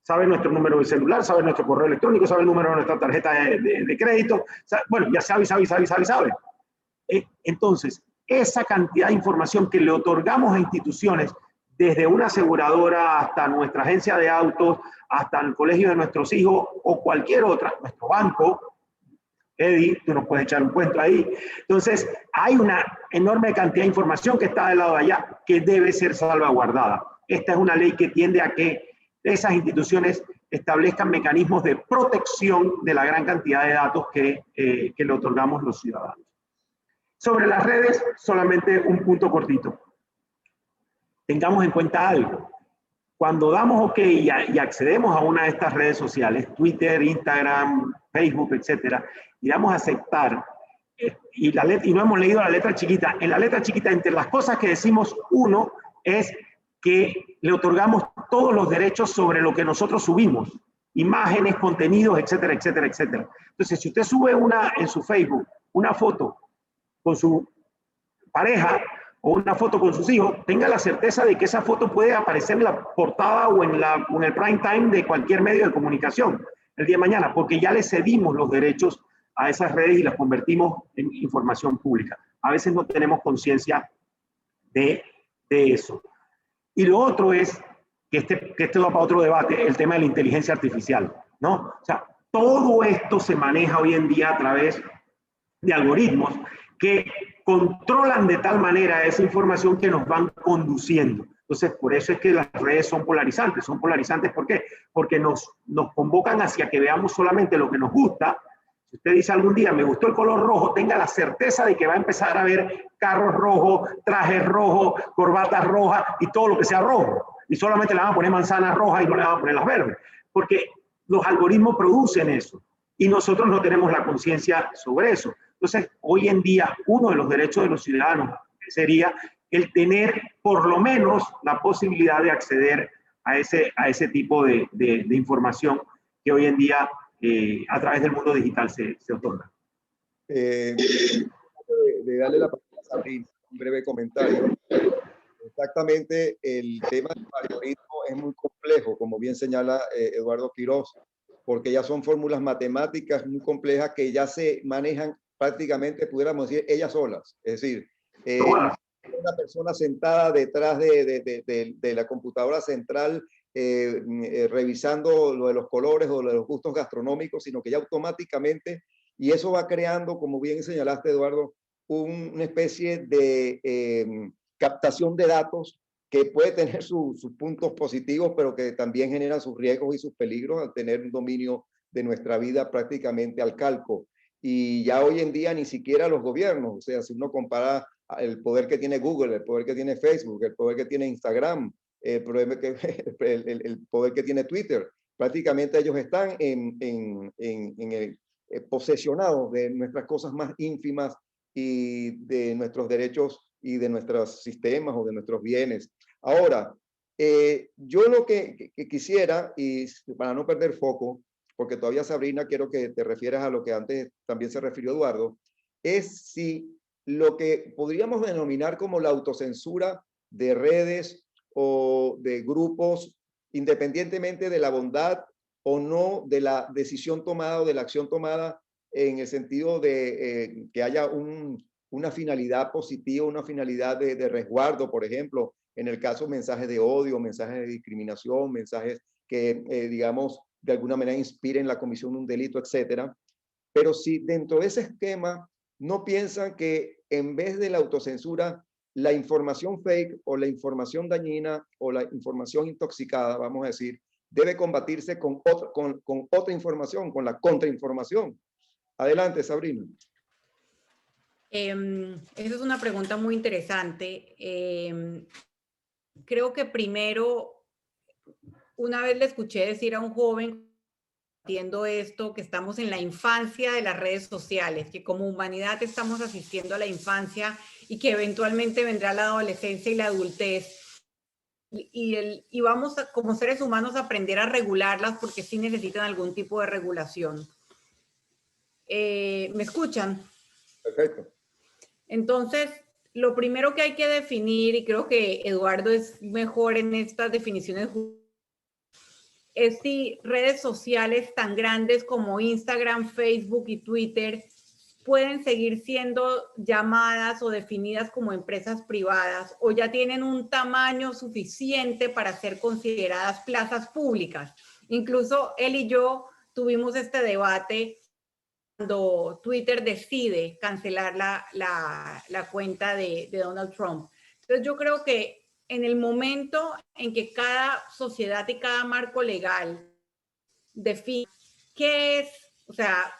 sabe nuestro número de celular, sabe nuestro correo electrónico, sabe el número de nuestra tarjeta de crédito, bueno, ya sabe. Entonces, esa cantidad de información que le otorgamos a instituciones, desde una aseguradora hasta nuestra agencia de autos, hasta el colegio de nuestros hijos o cualquier otra, nuestro banco, Eddie, tú nos puedes echar un cuento ahí. Entonces, hay una enorme cantidad de información que está del lado de allá que debe ser salvaguardada. Esta es una ley que tiende a que esas instituciones establezcan mecanismos de protección de la gran cantidad de datos que le otorgamos los ciudadanos. Sobre las redes, solamente un punto cortito. Tengamos en cuenta algo. Cuando damos OK y accedemos a una de estas redes sociales, Twitter, Instagram, Facebook, etcétera, y damos a aceptar, y no hemos leído la letra chiquita, en la letra chiquita, entre las cosas que decimos, uno es que le otorgamos todos los derechos sobre lo que nosotros subimos, imágenes, contenidos, etcétera, etcétera, etcétera. Entonces, si usted sube en su Facebook una foto con su pareja o una foto con sus hijos, tenga la certeza de que esa foto puede aparecer en la portada o en el prime time de cualquier medio de comunicación el día de mañana, porque ya le cedimos los derechos a esas redes y las convertimos en información pública. A veces no tenemos conciencia de eso. Y lo otro es, que este va para otro debate, el tema de la inteligencia artificial, ¿no? O sea, todo esto se maneja hoy en día a través de algoritmos que controlan de tal manera esa información que nos van conduciendo. Entonces, por eso es que las redes son polarizantes. Son polarizantes, ¿por qué? Porque nos convocan hacia que veamos solamente lo que nos gusta. Si usted dice algún día, me gustó el color rojo, tenga la certeza de que va a empezar a ver carros rojos, trajes rojos, corbatas rojas y todo lo que sea rojo. Y solamente le van a poner manzanas rojas y no le van a poner las verdes. Porque los algoritmos producen eso y nosotros no tenemos la conciencia sobre eso. Entonces, hoy en día, uno de los derechos de los ciudadanos sería el tener por lo menos la posibilidad de acceder a ese tipo de información que hoy en día a través del mundo digital se otorga. De darle la palabra a Sabrina, un breve comentario. Exactamente, el tema del algoritmo es muy complejo, como bien señala Eduardo Quiroz, porque ya son fórmulas matemáticas muy complejas que ya se manejan prácticamente, pudiéramos decir, ellas solas. Es decir, una persona sentada detrás de la computadora central revisando lo de los colores o lo de los gustos gastronómicos, sino que ya automáticamente, y eso va creando, como bien señalaste, Eduardo, una especie de captación de datos que puede tener sus puntos positivos, pero que también genera sus riesgos y sus peligros al tener un dominio de nuestra vida prácticamente al calco. Y ya hoy en día ni siquiera los gobiernos, o sea, si uno compara el poder que tiene Google, el poder que tiene Facebook, el poder que tiene Instagram, el poder que tiene Twitter, prácticamente ellos están posesionados de nuestras cosas más ínfimas y de nuestros derechos y de nuestros sistemas o de nuestros bienes. Ahora, yo lo que quisiera, y para no perder foco, porque todavía Sabrina quiero que te refieras a lo que antes también se refirió Eduardo, es si lo que podríamos denominar como la autocensura de redes o de grupos, independientemente de la bondad o no de la decisión tomada o de la acción tomada, en el sentido de que haya una finalidad positiva, una finalidad de resguardo, por ejemplo, en el caso mensajes de odio, mensajes de discriminación, mensajes que, digamos, de alguna manera inspiren la comisión de un delito, etcétera. Pero si dentro de ese esquema no piensan que en vez de la autocensura, la información fake o la información dañina o la información intoxicada, vamos a decir, debe combatirse con otra información, con la contrainformación. Adelante, Sabrina. Esa es una pregunta muy interesante. Creo que primero, una vez le escuché decir a un joven compartiendo esto, que estamos en la infancia de las redes sociales, que como humanidad estamos asistiendo a la infancia y que eventualmente vendrá la adolescencia y la adultez. Y vamos a, como seres humanos, a aprender a regularlas porque sí necesitan algún tipo de regulación. ¿Me escuchan? Perfecto. Entonces, lo primero que hay que definir, y creo que Eduardo es mejor en estas definiciones, es si redes sociales tan grandes como Instagram, Facebook y Twitter pueden seguir siendo llamadas o definidas como empresas privadas o ya tienen un tamaño suficiente para ser consideradas plazas públicas. Incluso él y yo tuvimos este debate cuando Twitter decide cancelar la cuenta de Donald Trump. Entonces yo creo que en el momento en que cada sociedad y cada marco legal define qué es, o sea,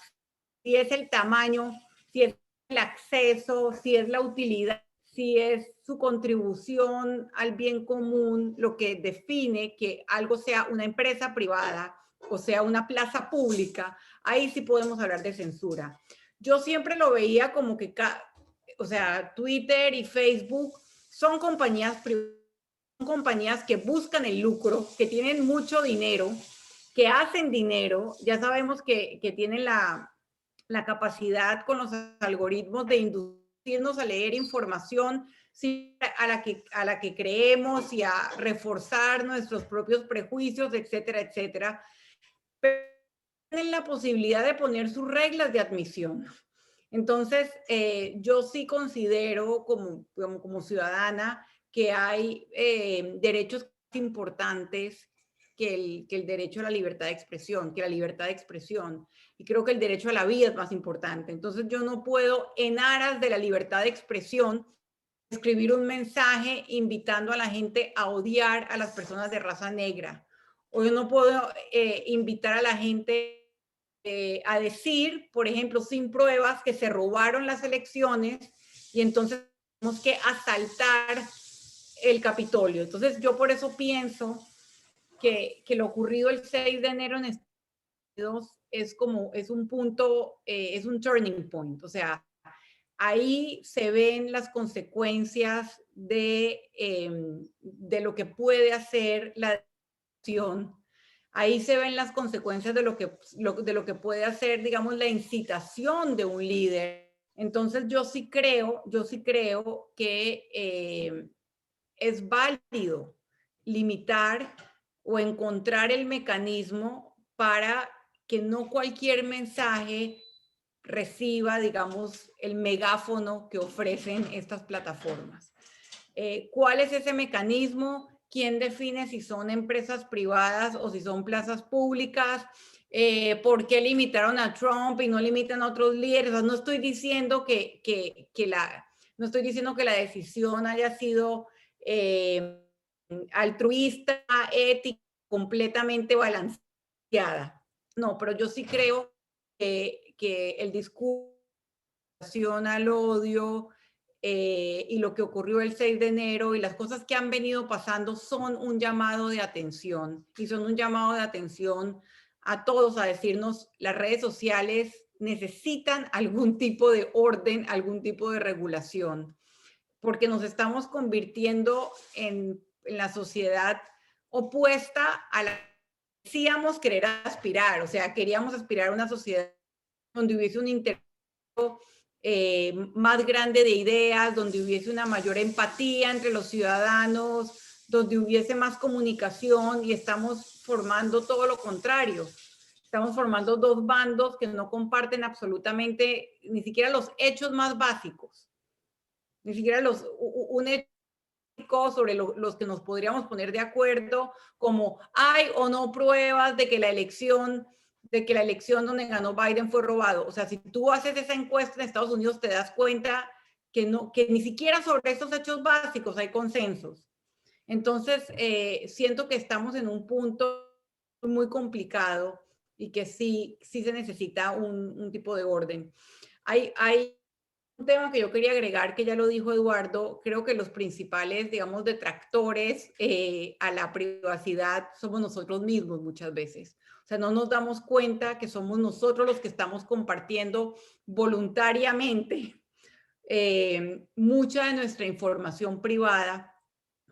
si es el tamaño, si es el acceso, si es la utilidad, si es su contribución al bien común, lo que define que algo sea una empresa privada o sea una plaza pública, ahí sí podemos hablar de censura. Yo siempre lo veía como que, o sea, Twitter y Facebook son compañías privadas, son compañías que buscan el lucro, que tienen mucho dinero, que hacen dinero. Ya sabemos que tienen la capacidad con los algoritmos de inducirnos a leer información a la que creemos y a reforzar nuestros propios prejuicios, etcétera, etcétera. Pero tienen la posibilidad de poner sus reglas de admisión. Entonces, yo sí considero como ciudadana que hay derechos importantes que el derecho a la libertad de expresión, y creo que el derecho a la vida es más importante. Entonces yo no puedo, en aras de la libertad de expresión, escribir un mensaje invitando a la gente a odiar a las personas de raza negra, o yo no puedo invitar a la gente a decir, por ejemplo, sin pruebas, que se robaron las elecciones y entonces tenemos que asaltar el Capitolio. Entonces yo por eso pienso que lo ocurrido el 6 de enero en Estados Unidos es un punto, es un turning point. O sea, ahí se ven las consecuencias de lo que puede hacer la decisión. Ahí se ven las consecuencias de lo que puede hacer, digamos, la incitación de un líder. Entonces yo sí creo que es válido limitar o encontrar el mecanismo para que no cualquier mensaje reciba, digamos, el megáfono que ofrecen estas plataformas. ¿Cuál es ese mecanismo? ¿Quién define si son empresas privadas o si son plazas públicas? ¿Por qué limitaron a Trump y no limitan a otros líderes? O sea, no estoy diciendo no estoy diciendo que la decisión haya sido altruista, ética, completamente balanceada. No, pero yo sí creo que el discurso al odio y lo que ocurrió el 6 de enero y las cosas que han venido pasando son un llamado de atención, y son un llamado de atención a todos a decirnos: las redes sociales necesitan algún tipo de orden, algún tipo de regulación, porque nos estamos convirtiendo en la sociedad opuesta a la que decíamos querer aspirar. O sea, queríamos aspirar a una sociedad donde hubiese un intercambio más grande de ideas, donde hubiese una mayor empatía entre los ciudadanos, donde hubiese más comunicación, y estamos formando todo lo contrario. Estamos formando dos bandos que no comparten absolutamente ni siquiera los hechos más básicos, ni siquiera un hecho sobre los que nos podríamos poner de acuerdo, como hay o no pruebas de que la elección donde ganó Biden fue robado. O sea, si tú haces esa encuesta en Estados Unidos, te das cuenta que ni siquiera sobre estos hechos básicos hay consensos. Entonces, siento que estamos en un punto muy complicado y que sí se necesita un tipo de orden. Hay un tema que yo quería agregar, que ya lo dijo Eduardo. Creo que los principales, digamos, detractores a la privacidad somos nosotros mismos muchas veces. O sea, no nos damos cuenta que somos nosotros los que estamos compartiendo voluntariamente mucha de nuestra información privada,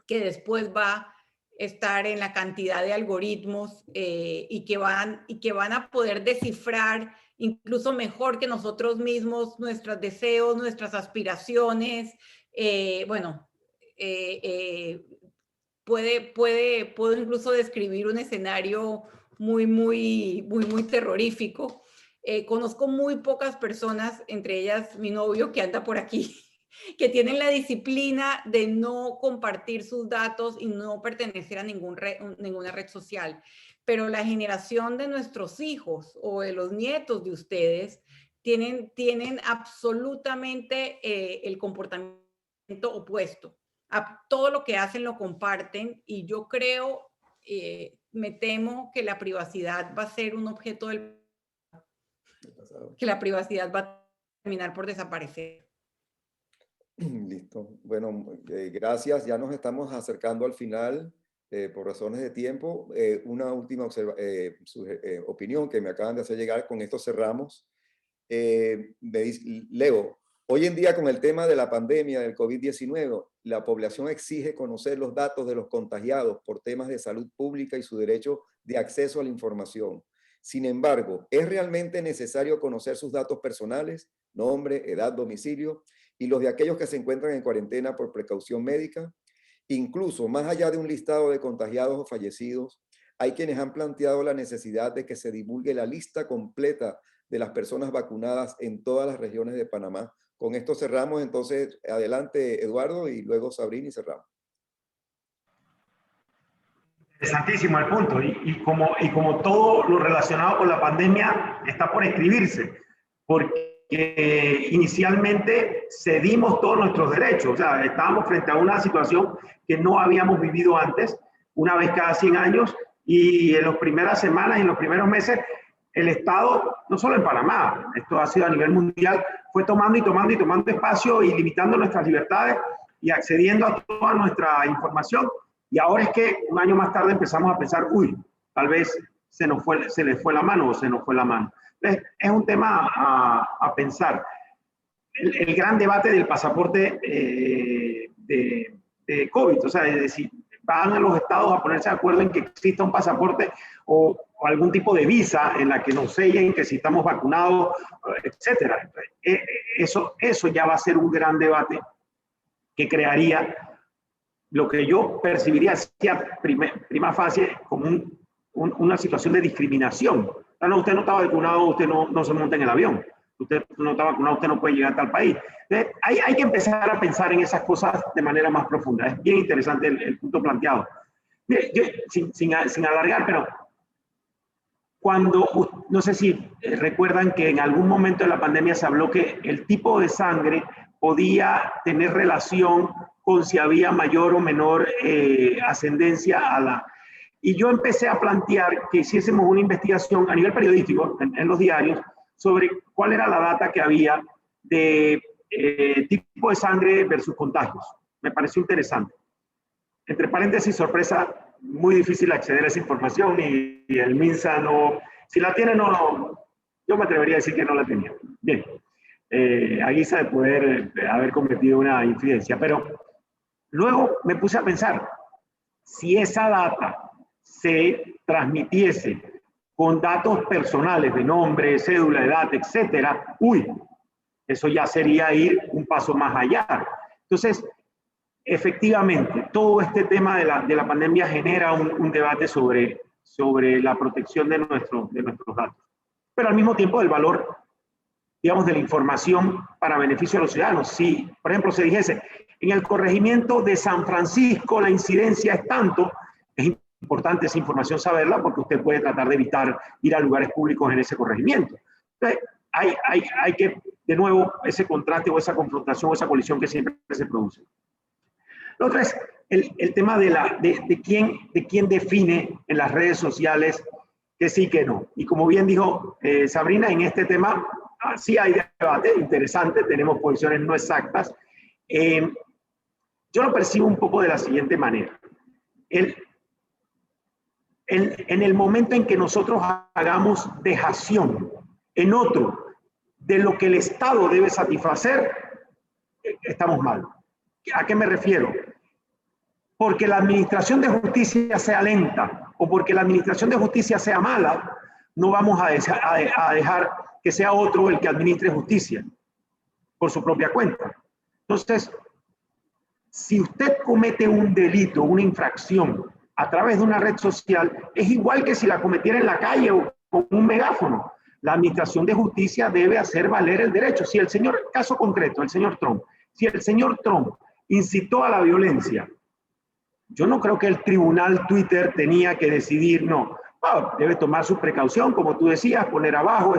que después va a estar en la cantidad de algoritmos y que van a poder descifrar incluso mejor que nosotros mismos nuestros deseos, nuestras aspiraciones. Puedo incluso describir un escenario muy terrorífico. Conozco muy pocas personas, entre ellas mi novio que anda por aquí, que tienen la disciplina de no compartir sus datos y no pertenecer a ninguna red social. Pero la generación de nuestros hijos o de los nietos de ustedes tienen absolutamente el comportamiento opuesto. A todo lo que hacen lo comparten, y yo creo, me temo que la privacidad va a ser un objeto que la privacidad va a terminar por desaparecer. Listo. Bueno, gracias. Ya nos estamos acercando al final por razones de tiempo. Una última opinión que me acaban de hacer llegar, con esto cerramos. Leo, hoy en día con el tema de la pandemia del COVID-19, la población exige conocer los datos de los contagiados por temas de salud pública y su derecho de acceso a la información. Sin embargo, ¿es realmente necesario conocer sus datos personales, nombre, edad, domicilio, y los de aquellos que se encuentran en cuarentena por precaución médica? Incluso, más allá de un listado de contagiados o fallecidos, hay quienes han planteado la necesidad de que se divulgue la lista completa de las personas vacunadas en todas las regiones de Panamá. Con esto cerramos, entonces, adelante Eduardo, y luego Sabrina, y cerramos. Interesantísimo el punto, y como todo lo relacionado con la pandemia está por escribirse, porque inicialmente cedimos todos nuestros derechos. O sea, estábamos frente a una situación que no habíamos vivido antes, una vez cada 100 años, y en las primeras semanas y en los primeros meses, el Estado, no solo en Panamá, esto ha sido a nivel mundial, fue tomando espacio y limitando nuestras libertades y accediendo a toda nuestra información. Y ahora es que un año más tarde empezamos a pensar, uy, tal vez se les fue la mano o se nos fue la mano. Entonces, es un tema a pensar. el gran debate del pasaporte de COVID. O sea, es decir, van a los estados a ponerse de acuerdo en que exista un pasaporte o algún tipo de visa en la que nos sellen que si estamos vacunados, etcétera. Eso ya va a ser un gran debate que crearía lo que yo percibiría prima facie como una situación de discriminación. No, usted no está vacunado, usted no se monta en el avión. Usted no está vacunado, usted no puede llegar a tal país. Entonces, hay que empezar a pensar en esas cosas de manera más profunda. Es bien interesante el punto planteado. Mire, yo, sin alargar, pero cuando, no sé si recuerdan que en algún momento de la pandemia se habló que el tipo de sangre podía tener relación con si había mayor o menor ascendencia a la... Y yo empecé a plantear que hiciésemos una investigación a nivel periodístico, en los diarios, sobre cuál era la data que había de tipo de sangre versus contagios. Me pareció interesante. Entre paréntesis, sorpresa, muy difícil acceder a esa información y el MINSA no... Si la tiene, yo me atrevería a decir que no la tenía. Bien, a guisa de poder haber cometido una infidencia. Pero luego me puse a pensar, si esa data se transmitiese con datos personales de nombre, cédula, edad, etcétera, eso ya sería ir un paso más allá. Entonces, efectivamente, todo este tema de la pandemia genera un debate sobre la protección de nuestros datos. Pero al mismo tiempo el valor, digamos, de la información para beneficio de los ciudadanos. Si, por ejemplo, se dijese, en el corregimiento de San Francisco la incidencia es tanto, es importante esa información saberla porque usted puede tratar de evitar ir a lugares públicos en ese corregimiento. Entonces, hay que, de nuevo, ese contraste o esa confrontación o esa colisión que siempre se produce. Lo otro es el tema de quién define en las redes sociales que sí, que no. Y como bien dijo Sabrina, en este tema sí hay debate interesante, tenemos posiciones no exactas. Yo lo percibo un poco de la siguiente manera. En el momento en que nosotros hagamos dejación en otro de lo que el Estado debe satisfacer, estamos mal. ¿A qué me refiero? Porque la administración de justicia sea lenta o porque la administración de justicia sea mala, no vamos a dejar que sea otro el que administre justicia por su propia cuenta. Entonces, si usted comete un delito, una infracción a través de una red social, es igual que si la cometiera en la calle o con un megáfono. La administración de justicia debe hacer valer el derecho. Si el señor, caso concreto, el señor Trump, si el señor Trump incitó a la violencia, yo no creo que el tribunal Twitter tenía que decidir, debe tomar su precaución, como tú decías, poner abajo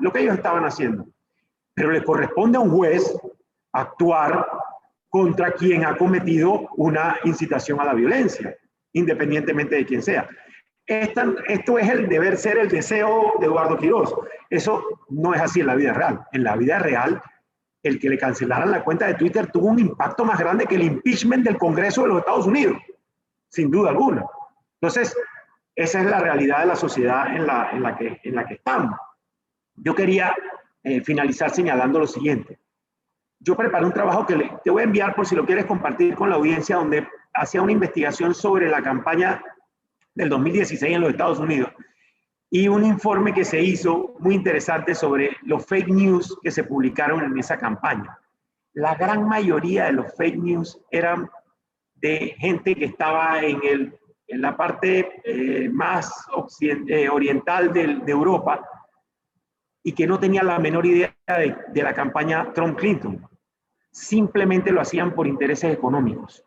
lo que ellos estaban haciendo. Pero le corresponde a un juez actuar contra quien ha cometido una incitación a la violencia, independientemente de quién sea. Esto es el deber ser, el deseo de Eduardo Quiroz. Eso no es así en la vida real. En la vida real, el que le cancelaran la cuenta de Twitter tuvo un impacto más grande que el impeachment del Congreso de los Estados Unidos, sin duda alguna. Entonces, esa es la realidad de la sociedad en la que estamos. Yo quería finalizar señalando lo siguiente. Yo preparé un trabajo que te voy a enviar por si lo quieres compartir con la audiencia, donde hacía una investigación sobre la campaña del 2016 en los Estados Unidos y un informe que se hizo muy interesante sobre los fake news que se publicaron en esa campaña. La gran mayoría de los fake news eran de gente que estaba en la parte más oriental de Europa y que no tenía la menor idea de la campaña Trump-Clinton. Simplemente lo hacían por intereses económicos.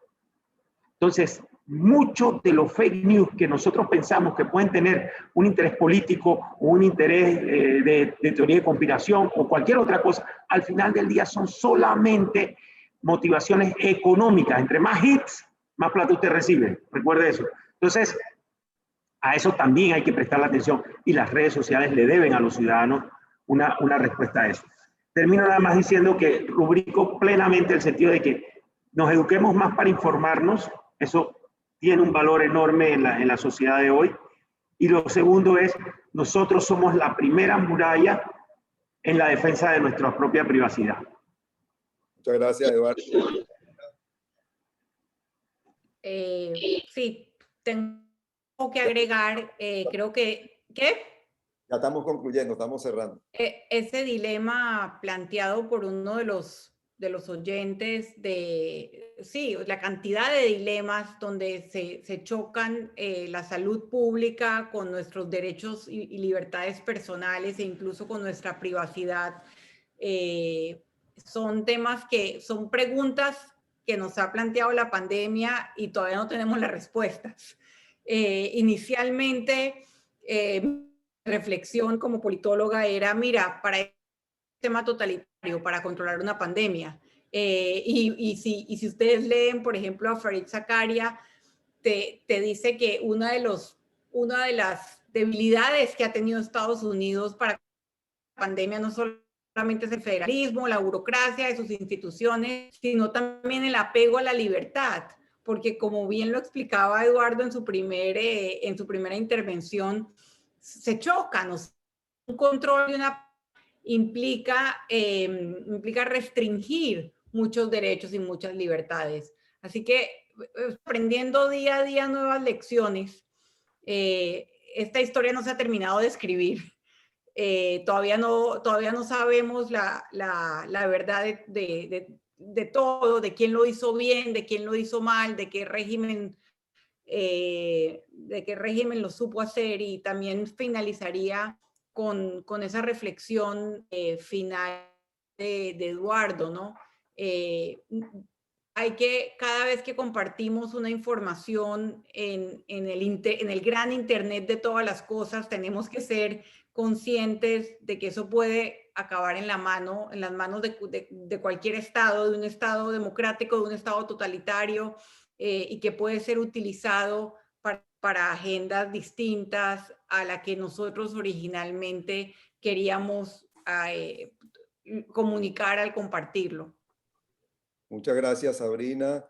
Entonces, muchos de los fake news que nosotros pensamos que pueden tener un interés político o un interés de teoría de conspiración o cualquier otra cosa, al final del día son solamente motivaciones económicas. Entre más hits, más plata usted recibe. Recuerde eso. Entonces, a eso también hay que prestarle atención y las redes sociales le deben a los ciudadanos una respuesta a eso. Termino nada más diciendo que rubrico plenamente el sentido de que nos eduquemos más para informarnos. Eso tiene un valor enorme en la sociedad de hoy. Y lo segundo es, nosotros somos la primera muralla en la defensa de nuestra propia privacidad. Muchas gracias, Eduardo. Sí, tengo que agregar, creo que, ¿qué? Ya estamos concluyendo, estamos cerrando. Ese dilema planteado por uno de los oyentes sí, la cantidad de dilemas donde se chocan la salud pública con nuestros derechos y libertades personales e incluso con nuestra privacidad, son temas son preguntas que nos ha planteado la pandemia y todavía no tenemos las respuestas. Inicialmente, reflexión como politóloga era, mira, para el sistema totalitario, para controlar una pandemia. Y si ustedes leen, por ejemplo, a Fareed Zakaria, te dice que una de las debilidades que ha tenido Estados Unidos para la pandemia no solamente es el federalismo, la burocracia de sus instituciones, sino también el apego a la libertad. Porque como bien lo explicaba Eduardo en su primera intervención, se chocan, o sea, un control de una implica restringir muchos derechos y muchas libertades. Así que aprendiendo día a día nuevas lecciones, esta historia no se ha terminado de escribir. Todavía no sabemos la verdad de todo, de quién lo hizo bien, de quién lo hizo mal, de qué régimen lo supo hacer, y también finalizaría con esa reflexión final de Eduardo, ¿no? Hay que, cada vez que compartimos una información en el gran internet de todas las cosas, tenemos que ser conscientes de que eso puede acabar en las manos de cualquier estado, de un estado democrático, de un estado totalitario, y que puede ser utilizado para agendas distintas a la que nosotros originalmente queríamos comunicar al compartirlo. Muchas gracias, Sabrina.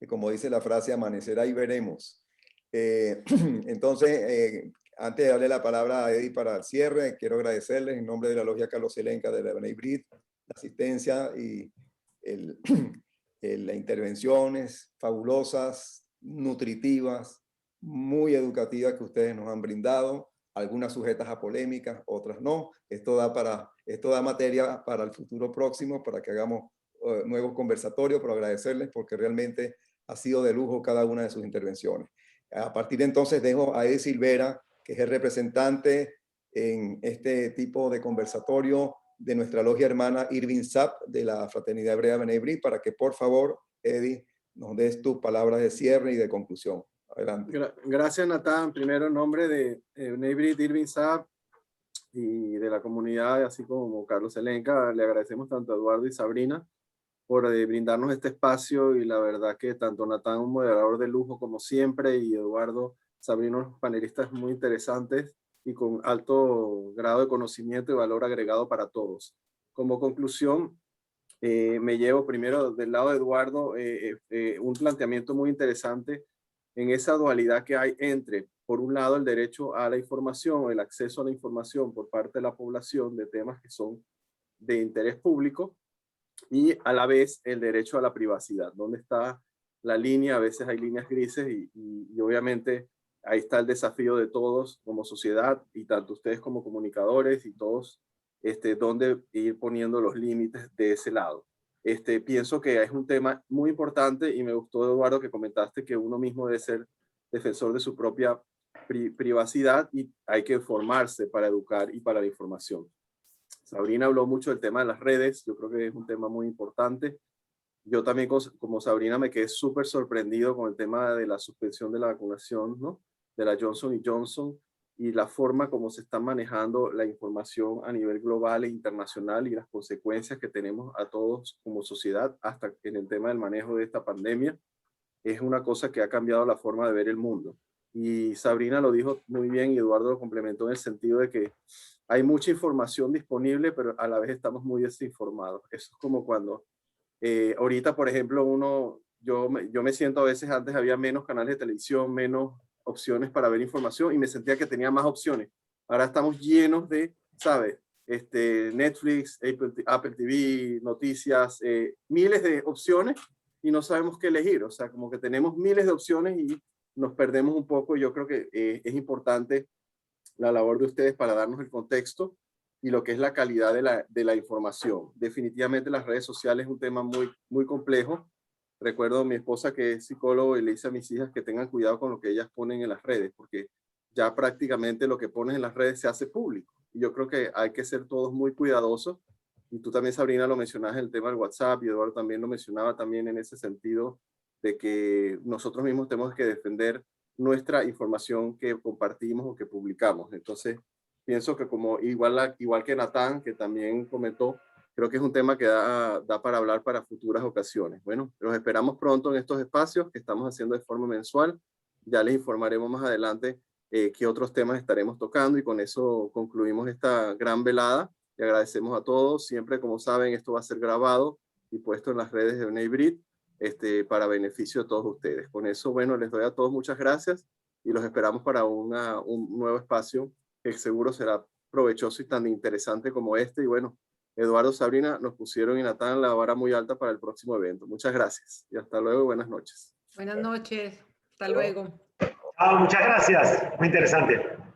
Como dice la frase, amanecerá y veremos. Entonces, antes de darle la palabra a Eddie para el cierre, quiero agradecerles en nombre de la Logia Carlos Zelenka de la B'nai B'rith la asistencia y las intervenciones fabulosas, nutritivas, muy educativas que ustedes nos han brindado, algunas sujetas a polémicas, otras no. Esto da materia para el futuro próximo, para que hagamos nuevos conversatorios, pero agradecerles porque realmente ha sido de lujo cada una de sus intervenciones. A partir de entonces dejo a Eddie Silvera, que es el representante en este tipo de conversatorio de nuestra logia hermana Irving Sapp de la Fraternidad Hebrea B'nai B'rith, para que por favor, Eddie, nos des tus palabras de cierre y de conclusión. Adelante. Gracias, Natán. Primero, en nombre de B'nai B'rith, Irving Sapp y de la comunidad, así como Carlos Zelenka, le agradecemos tanto a Eduardo y Sabrina por brindarnos este espacio, y la verdad que tanto Natán, un moderador de lujo como siempre, y Eduardo, Sabrina, unos panelistas muy interesantes y con alto grado de conocimiento y valor agregado para todos. Como conclusión, me llevo primero del lado de Eduardo un planteamiento muy interesante en esa dualidad que hay entre, por un lado, el derecho a la información o el acceso a la información por parte de la población de temas que son de interés público, y a la vez el derecho a la privacidad. ¿Dónde está la línea? A veces hay líneas grises y obviamente ahí está el desafío de todos como sociedad, y tanto ustedes como comunicadores y todos, dónde ir poniendo los límites de ese lado. Pienso que es un tema muy importante, y me gustó, Eduardo, que comentaste que uno mismo debe ser defensor de su propia privacidad, y hay que formarse para educar y para la información. Sabrina habló mucho del tema de las redes. Yo creo que es un tema muy importante. Yo también, como Sabrina, me quedé súper sorprendido con el tema de la suspensión de la vacunación, ¿no? De la Johnson & Johnson, y la forma como se está manejando la información a nivel global e internacional, y las consecuencias que tenemos a todos como sociedad, hasta en el tema del manejo de esta pandemia. Es una cosa que ha cambiado la forma de ver el mundo. Y Sabrina lo dijo muy bien, y Eduardo lo complementó en el sentido de que hay mucha información disponible, pero a la vez estamos muy desinformados. Eso es como cuando ahorita, por ejemplo, yo me siento a veces, antes había menos canales de televisión, menos opciones para ver información, y me sentía que tenía más opciones. Ahora estamos llenos de, ¿sabes? Netflix, Apple TV, noticias, miles de opciones y no sabemos qué elegir. O sea, como que tenemos miles de opciones y nos perdemos un poco. Yo creo que es importante la labor de ustedes para darnos el contexto y lo que es la calidad de la información. Definitivamente las redes sociales es un tema muy, muy complejo. Recuerdo a mi esposa que es psicólogo y le dice a mis hijas que tengan cuidado con lo que ellas ponen en las redes, porque ya prácticamente lo que pones en las redes se hace público. Y yo creo que hay que ser todos muy cuidadosos. Y tú también, Sabrina, lo mencionas en el tema del WhatsApp y Eduardo también lo mencionaba también en ese sentido de que nosotros mismos tenemos que defender nuestra información que compartimos o que publicamos. Entonces, pienso que como igual que Natán, que también comentó, creo que es un tema que da para hablar para futuras ocasiones. Bueno, los esperamos pronto en estos espacios que estamos haciendo de forma mensual. Ya les informaremos más adelante qué otros temas estaremos tocando y con eso concluimos esta gran velada y agradecemos a todos. Siempre, como saben, esto va a ser grabado y puesto en las redes de Unibrid para beneficio de todos ustedes. Con eso, bueno, les doy a todos muchas gracias y los esperamos para un nuevo espacio que seguro será provechoso y tan interesante como este. Y bueno, Eduardo, Sabrina, nos pusieron y Natán la vara muy alta para el próximo evento. Muchas gracias y hasta luego. Buenas noches. Buenas noches. Hasta luego. Muchas gracias. Muy interesante.